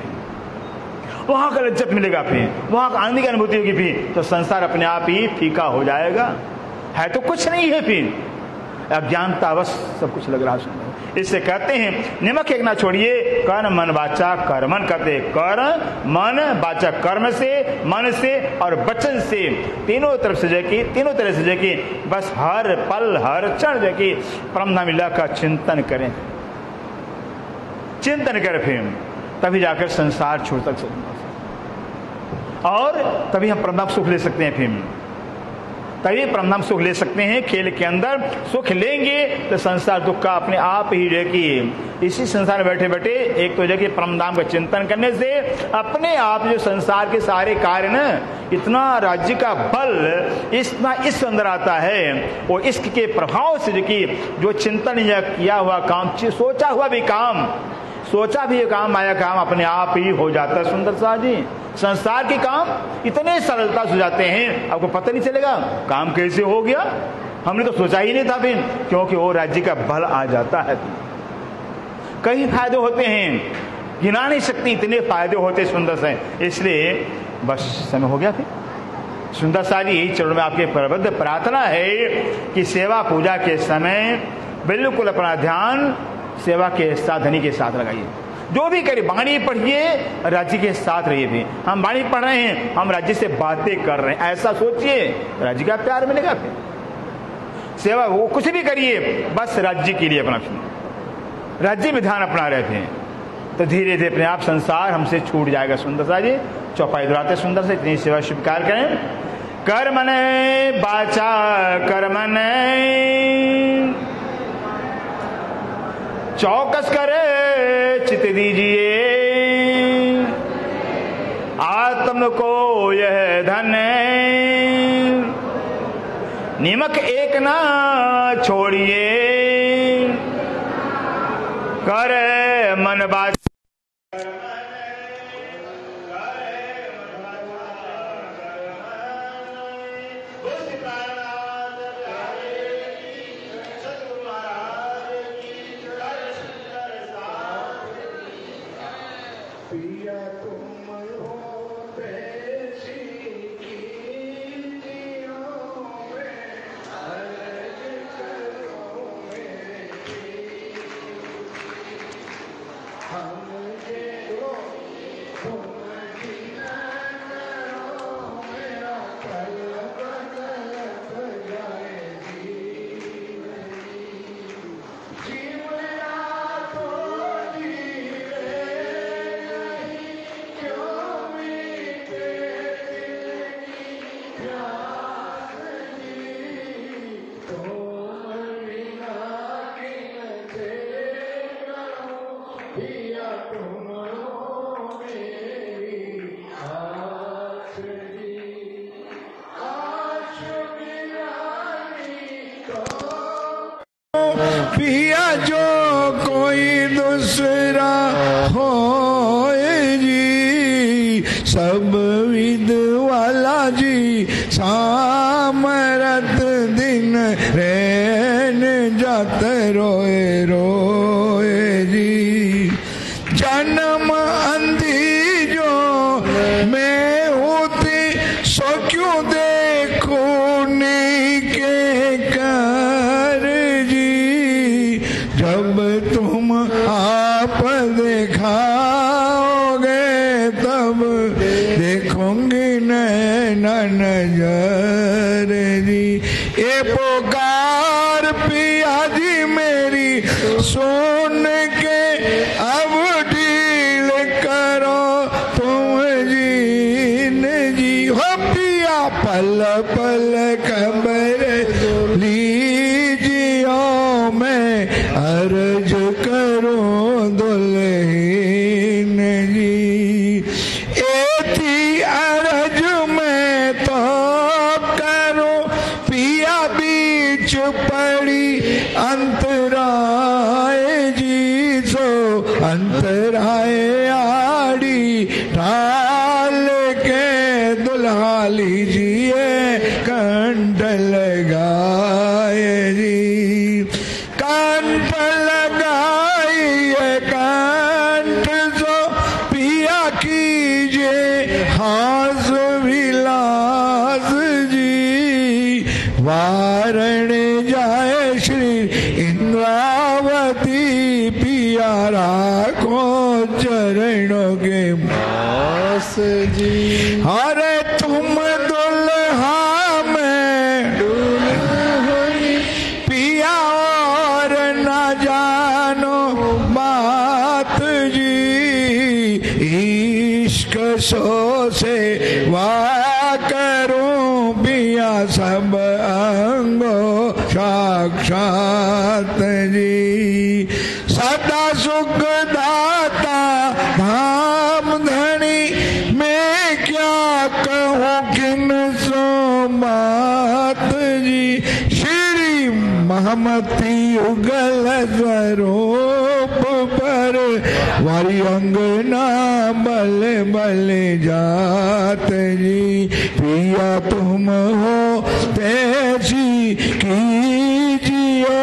वहां का लज्जत मिलेगा, फिर वहां का आनंद की अनुभूति होगी, फिर तो संसार अपने आप ही फीका हो जाएगा। है तो कुछ नहीं है, फिर अज्ञानता बस सब कुछ लग रहा है। इससे कहते हैं निमक एक ना छोड़िए, कर्म मन वाचा कर्मन करते, कर मन वाचा कर्म से, मन से और वचन से, तीनों तरफ से जो कि तीनों तरह से जो कि बस हर पल हर क्षण जो कि परमधाम लीला का चिंतन करें, चिंतन कर, फिर तभी जाकर संसार छोड़ सकते और तभी हम परमधाम सुख ले सकते हैं। फिर तभी परमधाम सुख ले सकते हैं। खेल के अंदर सुख लेंगे तो संसार दुख का अपने आप ही रहेगी। इसी संसार में बैठे बैठे एक तो जगह परमधाम का चिंतन करने से अपने आप जो संसार के सारे कार्य न, इतना राज्य का बल इतना इस अंदर आता है, वो इश्क के प्रभाव से जो चिंतन या किया हुआ काम, सोचा हुआ भी काम, सोचा भी काम आया काम अपने आप ही हो जाता है। सुंदर सा जी संसार के काम इतने सरलता से हो जाते हैं, आपको पता नहीं चलेगा काम कैसे हो गया, हमने तो सोचा ही नहीं था, फिर क्योंकि वो राज्य का बल आ जाता है। कई फायदे होते हैं, गिना नहीं सकती, इतने फायदे होते सुंदर से। इसलिए बस समय हो गया। फिर सुंदर सा जी यही चरण में आपके प्रबद्ध प्रार्थना है कि सेवा पूजा के समय बिल्कुल अपना ध्यान सेवा के साधनी के साथ लगाइए। जो भी करिए, वाणी पढ़िए, राज्य के साथ रहिए। भी हम वाणी पढ़ रहे हैं, हम राज्य से बातें कर रहे हैं, ऐसा सोचिए, राज्य का प्यार मिलेगा। फिर सेवा वो कुछ भी करिए, बस राज्य के लिए अपना राज्य में ध्यान अपना रहे थे, तो धीरे धीरे अपने आप संसार हमसे छूट जाएगा। सुंदर सा जी चौपाई दुराते सुंदर से इतनी सेवा स्वीकार करें। कर्मने बाचा कर्मने चौकस करे चित दीजिए, आत्म को यह धन निमक एक ना छोड़िए, करे मन बात हाँ राम रत दिन रैन जात रोए रोए जी। जन्म अंधी जो मैं होती सो क्यों देखो के कर जी। जब तुम आप दिखाओगे तब देखूंगी नैना नजर जी। ये पुकार पिया जी मेरी सुन के अब ढील करो तुम जी हो पिया। पल पल खबर लीजियो मैं अर्ज करूं दुल्हीन जी। एती अर्ज में तो करूं पिया बीच पड़ी अंतराय जी। सो अंतराय आड़ी ढाल के दुल्हा लीजिए कंठ लगाए जी। कंठ लगाइए कंठ सो पिया कीजिए हास विलास जी। वारण जाए श्री इंद्रावती पिया राखो चरणों के पास जी। अरे तुम दुल्हा में पिया और न जानो बात जी। इश्क सो से वाह करूं पिया सब अंगो साक्षात जी। सदा सुख दाता धाम धनी मैं क्या कहूँ किन सो बात जी। श्री महमती उगल स्वरूप पर वारी अंगना बल बल जात जी। पिया तुम हो तैसी कीजियो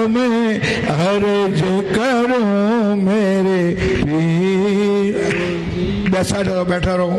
मैं अर्ज करूं मेरे पीर। बैठा रहो